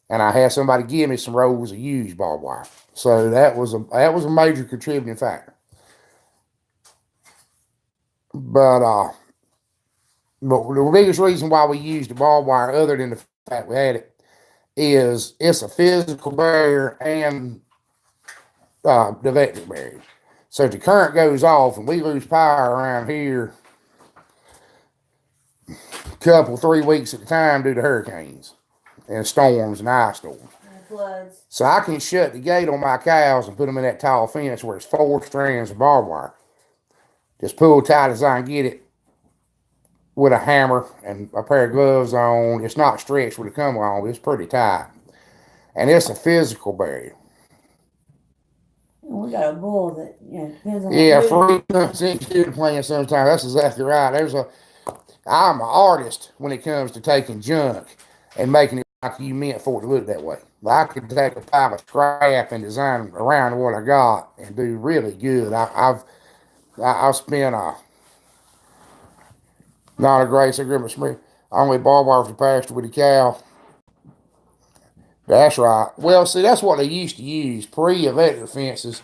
and I had somebody give me some rows of used barbed wire. So that was a major contributing factor. But the biggest reason why we used the barbed wire, other than the fact we had it, is it's a physical barrier and the electric barrier. So if the current goes off and we lose power around here a 3 weeks at a time due to hurricanes and storms and ice storms. And floods. So I can shut the gate on my cows and put them in that tall fence where it's 4 strands of barbed wire. Just pull tight as I can get it with a hammer and a pair of gloves on. It's not stretched with a come along, but it's pretty tight. And it's a physical barrier. We got a bull that, depends on. Yeah, fruit comes into the plant sometimes. That's exactly right. I'm an artist when it comes to taking junk and making it like you meant for it to look that way. I could take a pile of scrap and design around what I got and do really good. I've spent not a grace agreement for me. Only barbed wire for the pasture with a cow. That's right. Well, see, that's what they used to use. Pre-electric fences,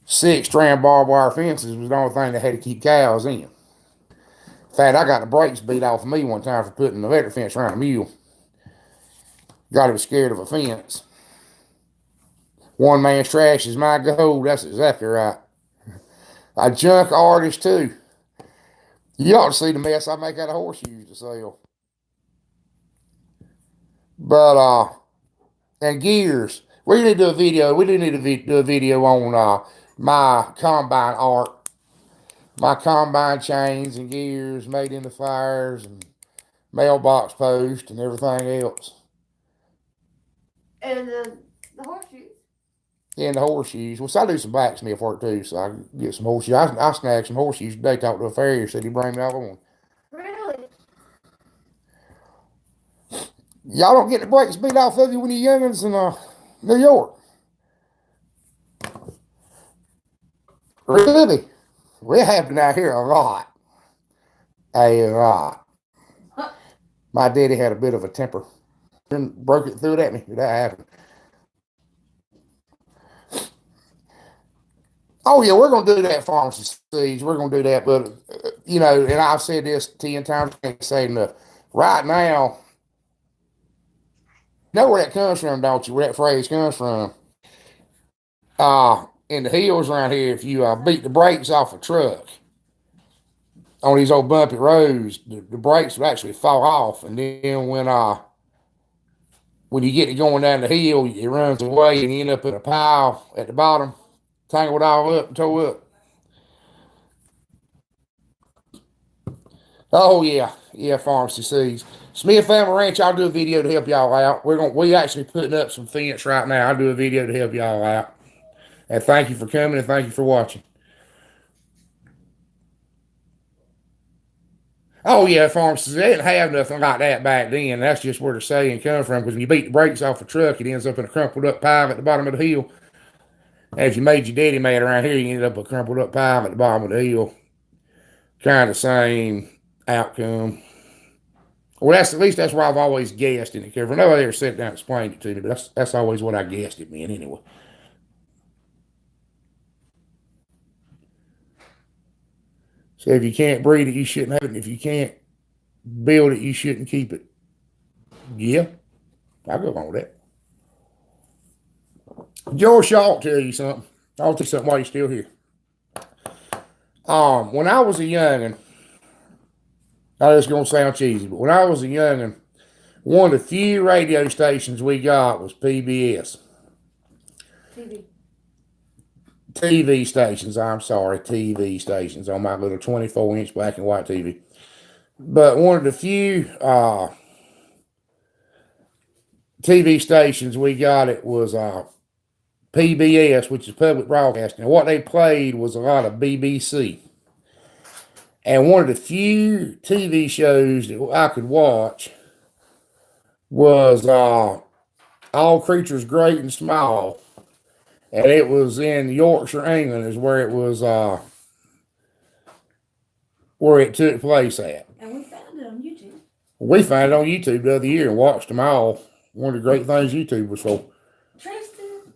6-strand barbed wire fences was the only thing they had to keep cows in. In fact, I got the brakes beat off of me one time for putting an electric fence around a mule. Got him scared of a fence. One man's trash is my gold. That's exactly right. A junk artist, too. You ought to see the mess I make out of horseshoes to sell. But, and gears. We need to do a video. We do need to do a video on my combine art. My combine chains and gears made in the fires and mailbox post and everything else. And the horseshoes. And the horseshoes. Well, so I do some blacksmith work too, so I can get some horseshoes. I snagged some horseshoes today. Talked to a farrier, said he bring me all on. Really? Y'all don't get the brakes beat off of you when you're youngins in New York. Really? It happened out here a lot. A lot. My daddy had a bit of a temper. Broke it through it at me. That happened. Oh, yeah, we're going to do that, Pharmacy Seeds. We're going to do that. But, and I've said this 10 times. I can't say enough. Right now, you know where that comes from, don't you? Where that phrase comes from. In the hills around here, if you beat the brakes off a truck on these old bumpy roads, the brakes would actually fall off. And then when you get it going down the hill, it runs away and you end up in a pile at the bottom, tangled all up and tore up. Oh, yeah. Yeah, Pharmacy Seeds. Smith Family Ranch, I'll do a video to help y'all out. We actually putting up some fence right now. I'll do a video to help y'all out. And thank you for coming and thank you for watching. Oh yeah, pharmacists, they didn't have nothing like that back then. That's just where the saying come from. Because when you beat the brakes off a truck, it ends up in a crumpled up pile at the bottom of the hill. And if you made your daddy mad around here, you ended up a crumpled up pile at the bottom of the hill. Kind of same outcome. Well, that's at least that's where I've always guessed in it. Because nobody ever sat down and explained it to me, but that's always what I guessed it meant anyway. So if you can't breed it, you shouldn't have it. And if you can't build it, you shouldn't keep it. Yeah, I'll go on with that. George Shaw will tell you something. I'll tell you something while you're still here. When I was a youngin', I know it's gonna sound cheesy, but when I was a youngin', one of the few radio stations we got was PBS. TV. TV stations, I'm sorry, TV stations on my little 24-inch black and white TV. But one of the few TV stations we got, it was PBS, which is public broadcasting. And what they played was a lot of BBC. And one of the few TV shows that I could watch was All Creatures Great and Small. And it was in Yorkshire, England, is where it was, where it took place at. And we found it on YouTube. We found it on YouTube the other year and watched them all. One of the great things YouTube was for. Tristan.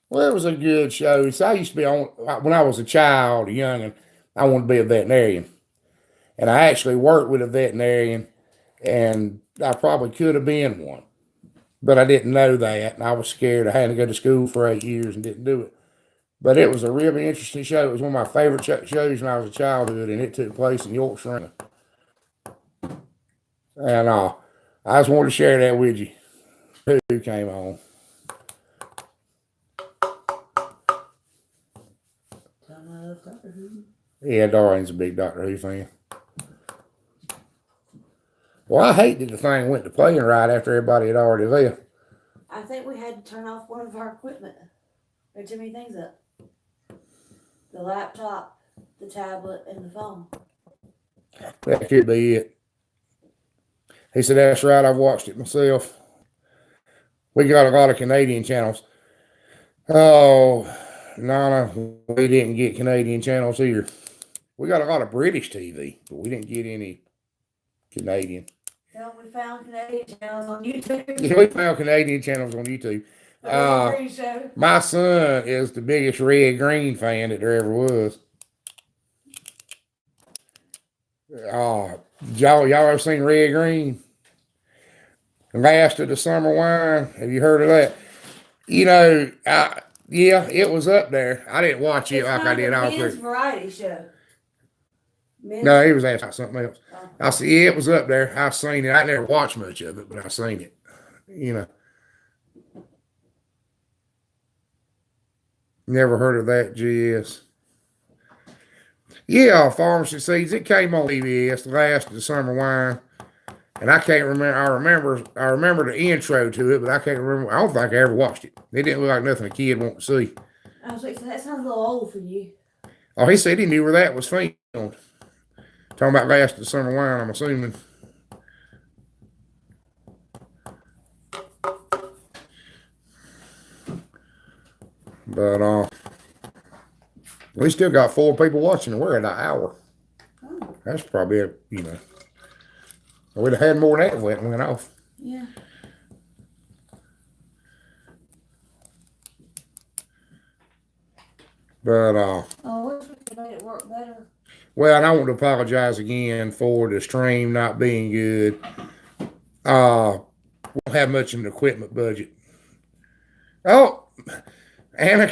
Well, it was a good show. So I used to be on, when I was a child, a youngin', I wanted to be a veterinarian. And I actually worked with a veterinarian, and I probably could have been one. But I didn't know that, and I was scared. I had to go to school for 8 years and didn't do it. But it was a really interesting show. It was one of my favorite shows when I was a childhood, and it took place in Yorkshire. And I just wanted to share that with you. Who came on? Yeah, Darlene's a big Doctor Who fan. Well, I hate that the thing went to playing right after everybody had already left. I think we had to turn off one of our equipment. There are too many things up. The laptop, the tablet, and the phone. That could be it. He said, that's right, I've watched it myself. We got a lot of Canadian channels. Oh, no, we didn't get Canadian channels here. We got a lot of British TV, but we didn't get any Canadian. Well, we found Canadian channels on YouTube. Yeah, we found Canadian channels on YouTube. My son is the biggest red green fan that there ever was. Y'all ever seen Red Green? Last of the Summer Wine. Have you heard of that? You know, yeah, it was up there. I didn't watch it like I did all Men's variety show. No, he was asking something else. Oh. I said, yeah, it was up there. I've seen it. I never watched much of it, but I've seen it. You know. Never heard of that, GS. Yeah, Pharmacy Seeds. It came on PBS, Last of the Summer Wine. And I can't remember. I remember the intro to it, but I can't remember. I don't think I ever watched it. It didn't look like nothing a kid wanted to see. I was like, that sounds a little old for you. Oh, he said he knew where that was filmed. Talking about Last of the Summer Wine, I'm assuming. But we still got 4 people watching, and we're at an hour. Oh. That's probably we'd have had more than that when it went off. Yeah. But I wish we could make it work better. Well, and I want to apologize again for the stream not being good. Won't have much in the equipment budget. Oh, Anna,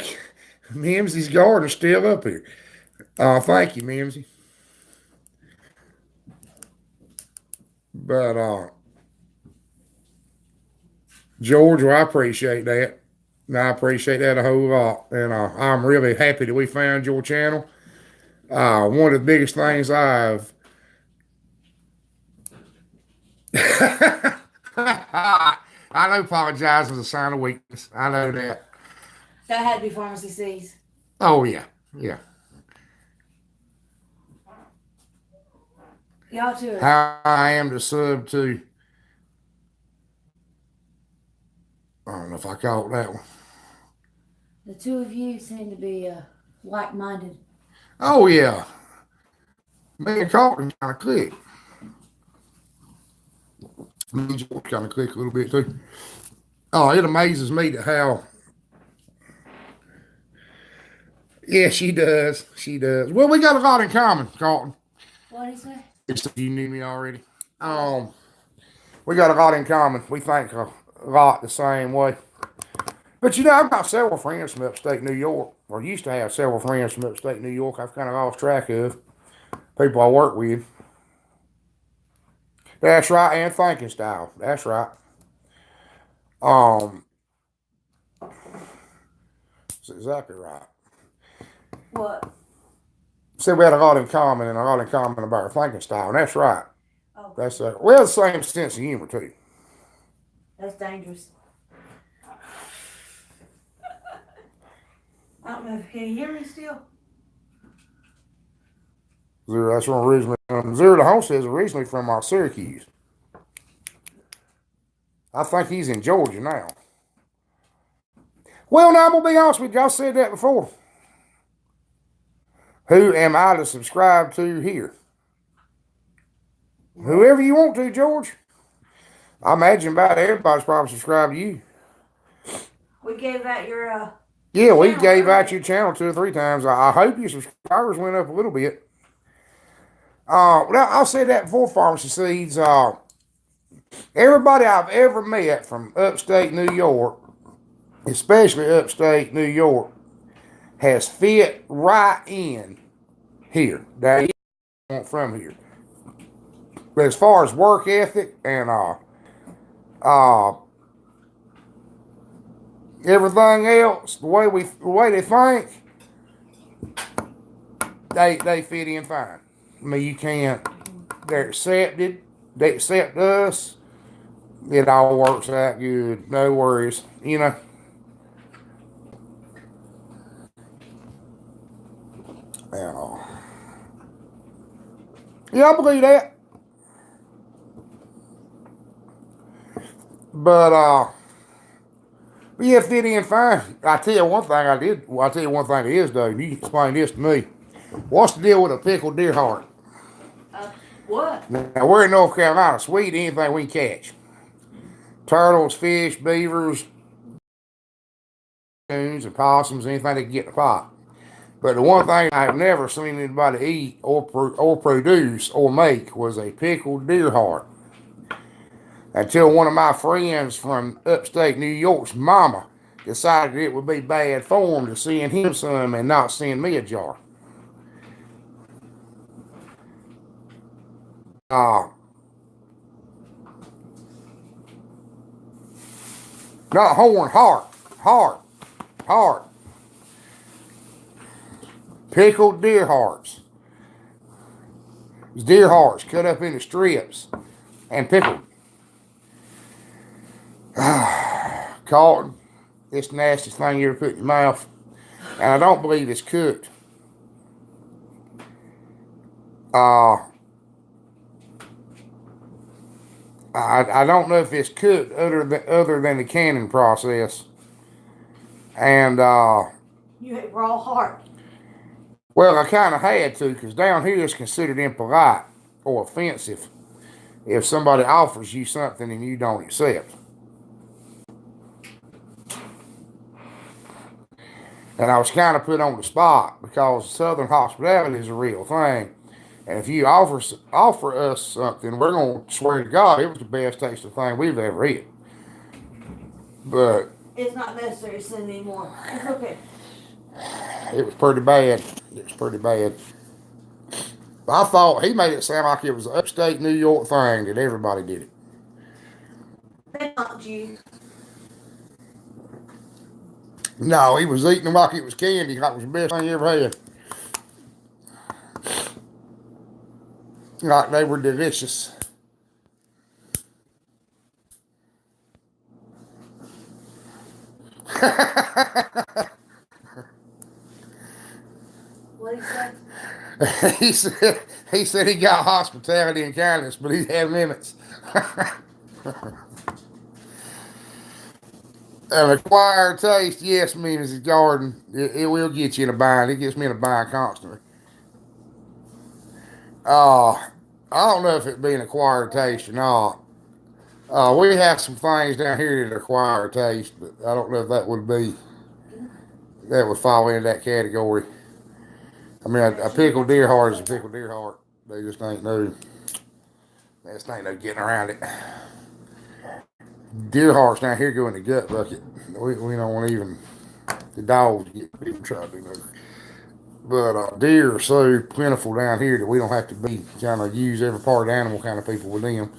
Mimsy's garden's still up here. Thank you, Mimsy. But George, well, I appreciate that. And I appreciate that a whole lot. And I'm really happy that we found your channel. One of the biggest things I've I know apologize is a sign of weakness. I know that. That had to be Pharmacy C's. Oh, yeah. Yeah. Y'all two are, how I am to sub to. I don't know if I caught that one. the two of you seem to be like-minded. Oh yeah, me and Carlton kind of click. Me and George kind of click a little bit too. Oh, it amazes me to how. Yeah, she does. She does. Well, we got a lot in common, Carlton. What is that? It's you knew me already. We got a lot in common. We think a lot the same way. But you know, I've got several friends from upstate New York, or used to have several friends from upstate New York. I've kind of lost track of people I work with. That's right, and thinking style. That's right. Um, that's exactly right. What? Said we had a lot in common, and a lot in common about our thinking style, and that's right. Oh, That's well, the same sense of humor too. that's dangerous. I don't know. Can you hear me still? Zero. That's from originally. Zero. The homestead is originally from Syracuse. I think he's in Georgia now. Well, now I'm gonna be honest with you. I said that before. Who am I to subscribe to here? Whoever you want to, George. I imagine about everybody's probably subscribed to you. We gave out your Yeah, we channel gave out earlier. your channel 2 or 3 times. I hope your subscribers went up a little bit. Well, I'll say that before Pharmacy Seeds. Everybody I've ever met from upstate New York, especially upstate New York, has fit right in here. They want from here. But as far as work ethic and everything else, the way they think, they fit in fine. I mean, you can't. They're accepted. They accept us. It all works out good. No worries. You know. Yeah, I believe that. But yeah, fit in fine. I tell you one thing I did. Well, I tell you one thing it is though. You can explain this to me. What's the deal with a pickled deer heart? What? Now we're in North Carolina. So we eat anything we can catch. Turtles, fish, beavers, coons, and possums, anything they can get in the pot. But the one thing I have never seen anybody eat or produce or make was a pickled deer heart. Until one of my friends from upstate New York's mama decided it would be bad form to send him some and not send me a jar. Uh, Not horn, heart. Pickled deer hearts. It's deer hearts cut up into strips and pickled. Carlton, it's the nastiest thing you ever put in your mouth. And I don't believe it's cooked. I don't know if it's cooked other than the canning process. And You ate raw heart. well, I kind of had to because down here it's considered impolite or offensive if somebody offers you something and you don't accept. And I was kind of put on the spot because Southern hospitality is a real thing. And if you offer us something, we're going to swear to God it was the best tasting thing we've ever eaten. But It's not necessary to send anymore. It's okay. it was pretty bad. It was pretty bad. I thought he made it sound like it was an upstate New York thing that everybody did it. They punked you. No, he was eating them like it was candy, like it was the best thing he ever had. Like they were delicious. What he said? he said he got hospitality and kindness, but he had limits. An acquired taste, yes, me, Mrs. Jordan. It will get you in a bind. It gets me in a bind constantly. I don't know if it be an acquired taste or not. We have some things down here that acquire taste, but I don't know if that would fall into that category. I mean, a pickled deer heart is a pickled deer heart. They just ain't no getting around it. Deer hearts down here go in the gut bucket. We don't want even the dogs get even try to do nothing. But deer are so plentiful down here that we don't have to be trying to use every part of the animal kind of people with them.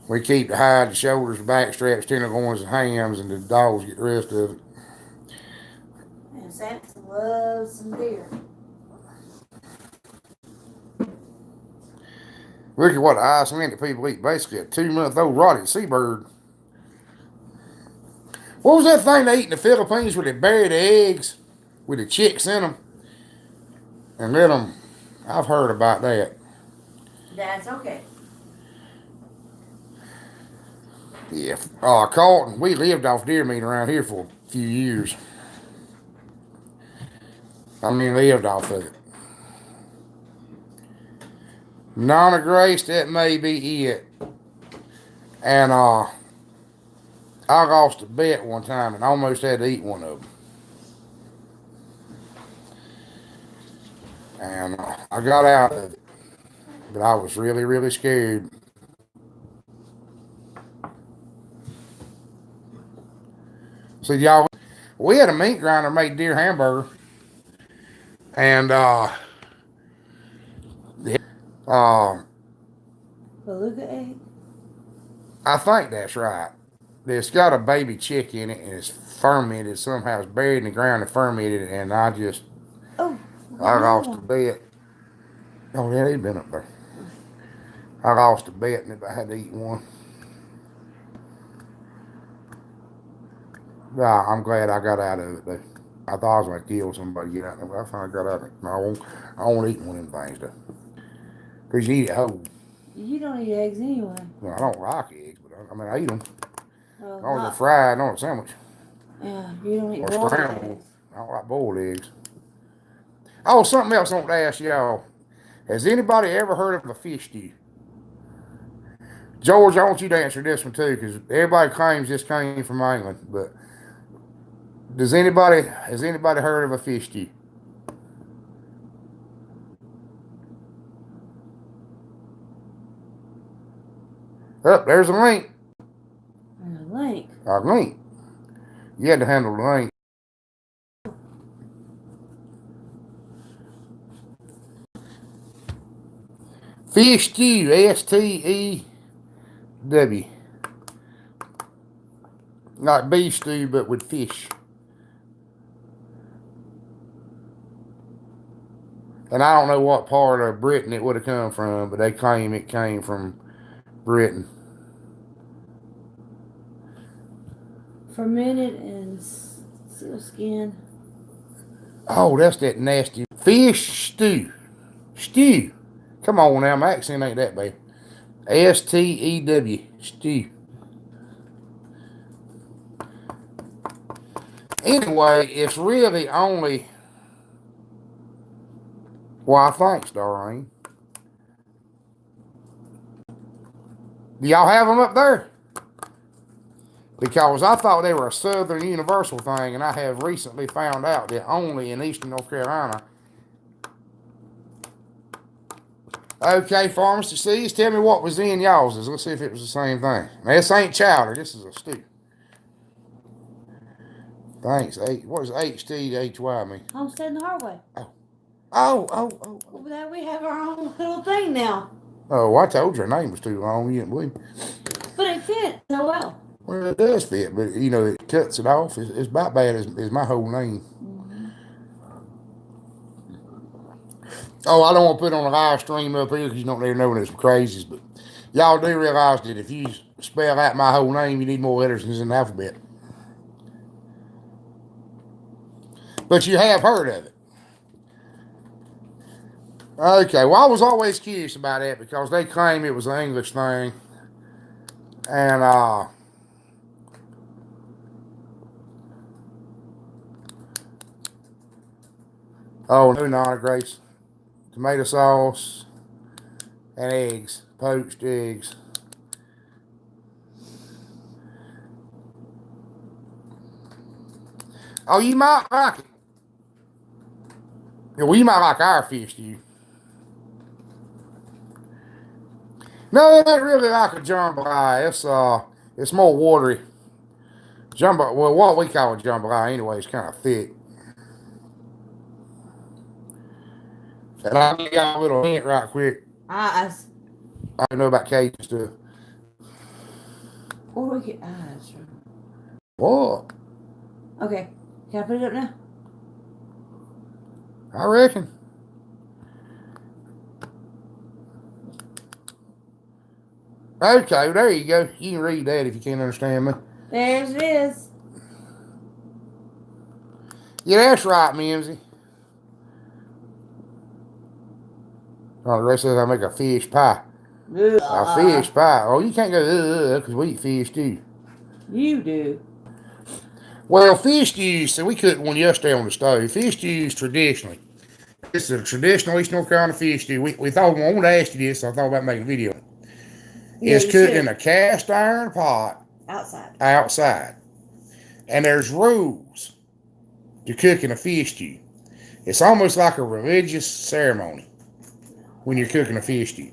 We keep the hide, the shoulders, the back straps, tenderloins, and hams, and the dogs get the rest of it. And Samson loves some deer. Look at what the Icelandic people eat. Basically, a 2-month-old rotted seabird. What was that thing they eat in the Philippines where they bury the eggs with the chicks in them and let them? I've heard about that. That's okay. Yeah. Carlton, we lived off deer meat around here for a few years. I mean, lived off of it. Nana Grace, that may be it. And I lost a bet one time and almost had to eat one of them. And I got out of it. But I was really, really scared. So y'all, we had a meat grinder made deer hamburger. And Beluga egg? I think that's right. It's got a baby chick in it and it's fermented. Somehow it's buried in the ground and fermented, and I lost a bet. Oh yeah, they'd been up there. I lost a bet and if I had to eat one. Nah, I'm glad I got out of it though. I thought I was gonna kill somebody to get out of it, but I finally got out of it. I won't eat one of them things though. Cause you eat it whole. You don't eat eggs anyway. Well, I don't like eggs, but I eat them. Well, As long as they're fried on a sandwich. Yeah, you don't eat Or boiled scrambled. eggs. I don't like boiled eggs. Oh, something else I want to ask y'all. Has anybody ever heard of a fish stew? George, I want you to answer this one too, because everybody claims this came from England, but has anybody heard of a fish stew? Oh, there's a link. A link. A link. You had to handle the link. Fish stew, STEW. Not beef stew, but with fish. And I don't know what part of Britain it would have come from, but they claim it came from Britain. Fermented and seal skin. Oh, that's that nasty fish stew. Stew. Come on now, my accent ain't that bad. STEW. Stew. Anyway, it's really only. Why, thanks, Doreen. Do y'all have them up there? Because I thought they were a Southern universal thing, and I have recently found out that only in Eastern North Carolina. Okay, Pharmacy C's, tell me what was in y'all's. Let's see if it was the same thing. Now, this ain't chowder. This is a stew. Thanks. What does HTHY mean? Homestead in the hard way. Oh. Over there we have our own little thing now. Oh, I told you her name was too long. You didn't believe me. But it fits so well. Well, it does fit, but you know, it cuts it off. It's about bad as my whole name. Mm-hmm. Oh, I don't want to put on a live stream up here because you don't even know when it's some crazies, but y'all do realize that if you spell out my whole name, you need more letters in the alphabet. But you have heard of it. Okay, well, I was always curious about that because they claim it was an English thing. And, oh, no, not Grace. Tomato sauce and eggs, poached eggs. Oh, you might like it. Yeah, well, you might like our fish stew. No, it ain't really like a jambalaya. It's more watery. Jumbo, well, what we call a jambalaya anyway is kind of thick. And I'll give y'all a little hint right quick. Eyes. I don't know about Cajun stuff. Where do we get eyes from? What? Okay. Can I put it up now? I reckon. Okay, there you go. You can read that if you can't understand me. There's it is. Yeah, that's right, Mimsy. Oh, the rest says I make a fish pie. A fish pie. Oh, you can't go because we eat fish too. You do. Well, fish stews, so we cooked one yesterday on the stove. Fish stews traditionally. This is a traditional East North Carolina fish stew. We thought, well, I wanted to ask you this, so I thought about making a video. Yeah, It's cooked in a cast iron pot outside. And there's rules to cooking a fish stew. It's almost like a religious ceremony when you're cooking a fish stew.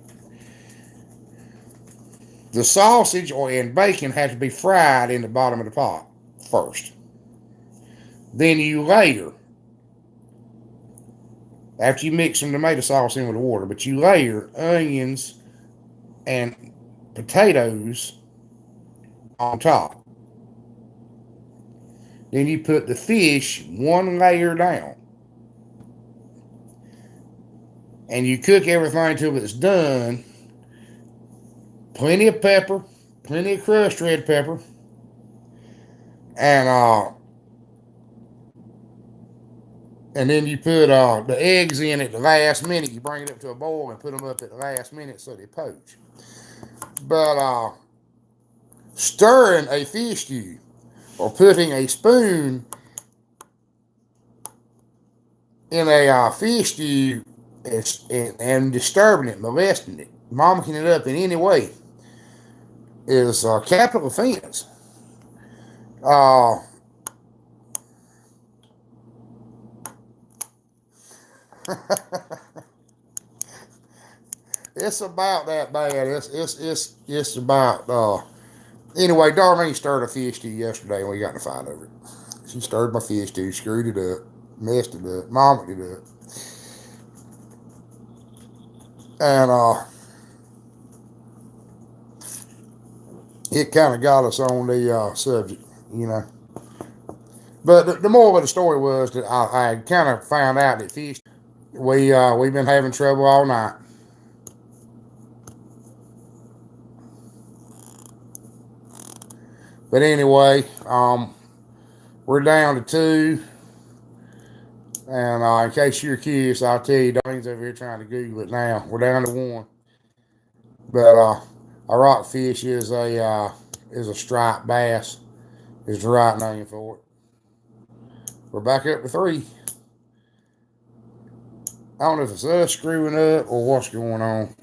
The sausage and bacon have to be fried in the bottom of the pot first. Then you layer, after you mix some tomato sauce in with the water, but you layer onions and potatoes on top. Then you put the fish one layer down. And you cook everything till it's done. Plenty of pepper, plenty of crushed red pepper. And then you put the eggs in at the last minute. You bring it up to a boil and put them up at the last minute so they poach. But stirring a fish stew or putting a spoon in a fish stew and disturbing it, molesting it, momming it up in any way is a capital offense. It's about that bad. It's about anyway. Darlene stirred a fish stew yesterday, and we got in a fight over it. She stirred my fish stew, screwed it up, messed it up, mommed it up, and it kind of got us on the subject, you know. But the moral of the story was that I kind of found out that fish, we've been having trouble all night. But anyway, we're down to 2. And in case you're curious, I'll tell you, Darlene's over here trying to Google it now. We're down to 1. But a rockfish is a striped bass, is the right name for it. We're back up to 3. I don't know if it's us screwing up or what's going on.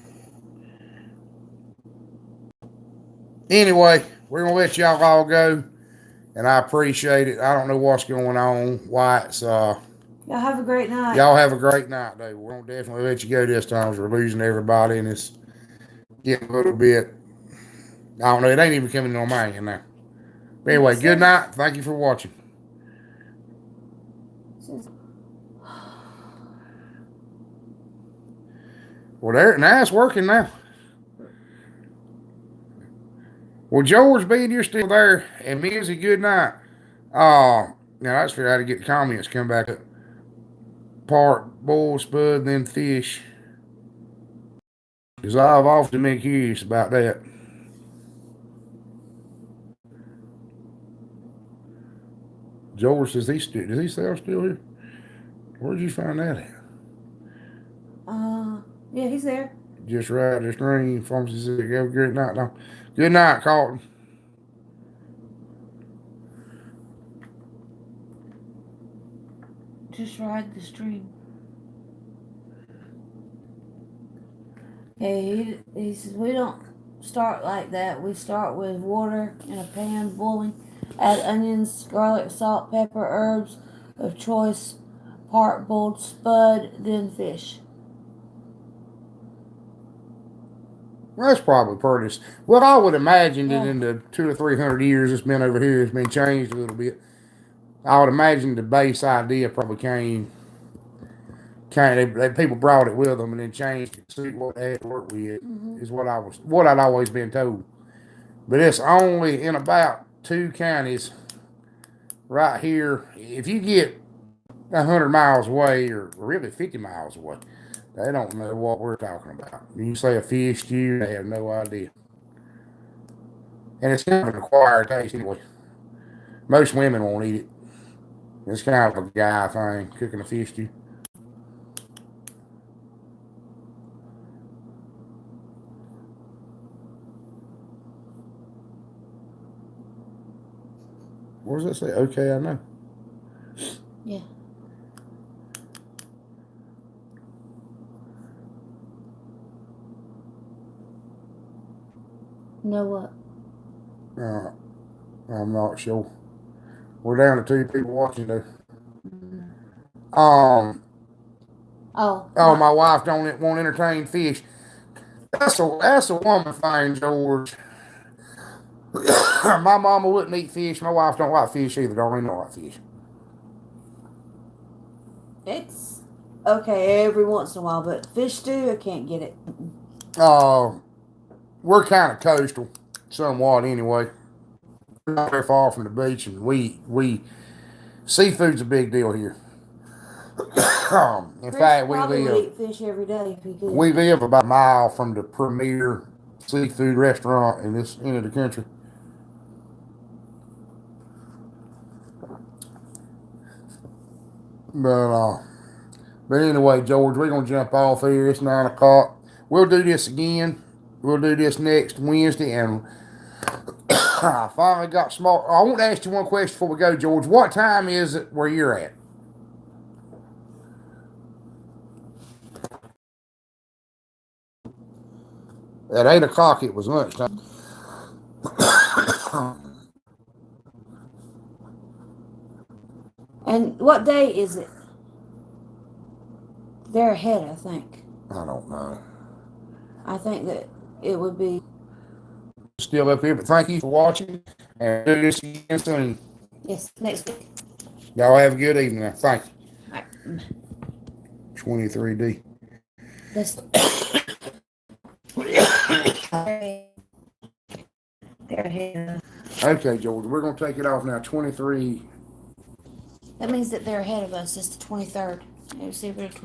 Anyway, we're going to let y'all all go. And I appreciate it. I don't know what's going on, why it's... Y'all have a great night. Y'all have a great night, though. We're going to definitely let you go this time. We're losing everybody, and it's getting a little bit... I don't know. It ain't even coming on mine now. But anyway, good night. Thank you for watching. Well, now it's working now. Well, George being you're still there, and Mizzy, good night. Now that's fair. How to get the comments come back up. Part boil, spud, then fish. Because I've often been curious about that. George says does he still here? Where'd you find that at? Yeah, he's there. Just right the stream. Pharmacy said, have a good night now. Good night, Carlton. Just ride the stream. Hey, he says we don't start like that. We start with water in a pan boiling. Add onions, garlic, salt, pepper, herbs of choice, parboiled spud, then fish. That's probably pretty. Well, I would imagine that Yeah. in the 200 or 300 years it's been over here, it's been changed a little bit. I would imagine the base idea probably came. People brought it with them and then changed it to see what they had to work with. Is what I'd always been told. But it's only in about 2 counties right here. If you get 100 miles away, or really 50 miles away, they don't know what we're talking about. You say a fish stew, they have no idea. And it's kind of an acquired taste anyway. Most women won't eat it. It's kind of a guy thing, cooking a fish stew. What does that say? Okay, I know. Yeah. Know what? I'm not sure. We're down to 2 people watching though. Oh, My wife won't entertain fish. That's a woman thing, George. My mama wouldn't eat fish. My wife don't like fish either. Don't even like fish. it's okay every once in a while, but fish stew, I can't get it. We're kind of coastal, somewhat anyway. We're not very far from the beach, and we seafood's a big deal here. In Chris fact, probably would eat fish every day if he could. we live about a mile from the premier seafood restaurant in this end of the country. But anyway, George, we're gonna jump off here. It's 9 o'clock. We'll do this again. We'll do this next Wednesday, and I finally got smart. I want to ask you one question before we go, George. What time is it where you're at? At 8 o'clock, it was lunchtime. And what day is it? They're ahead, I think. I don't know. I think that it would be. Still up here, but thank you for watching, and do this again soon. Yes, next week. Y'all have a good evening. Thank you. All right. 23D. That's. They're ahead. Okay, George, we're going to take it off now. 23. That means that they're ahead of us. It's the 23rd. Let's see if we're 26.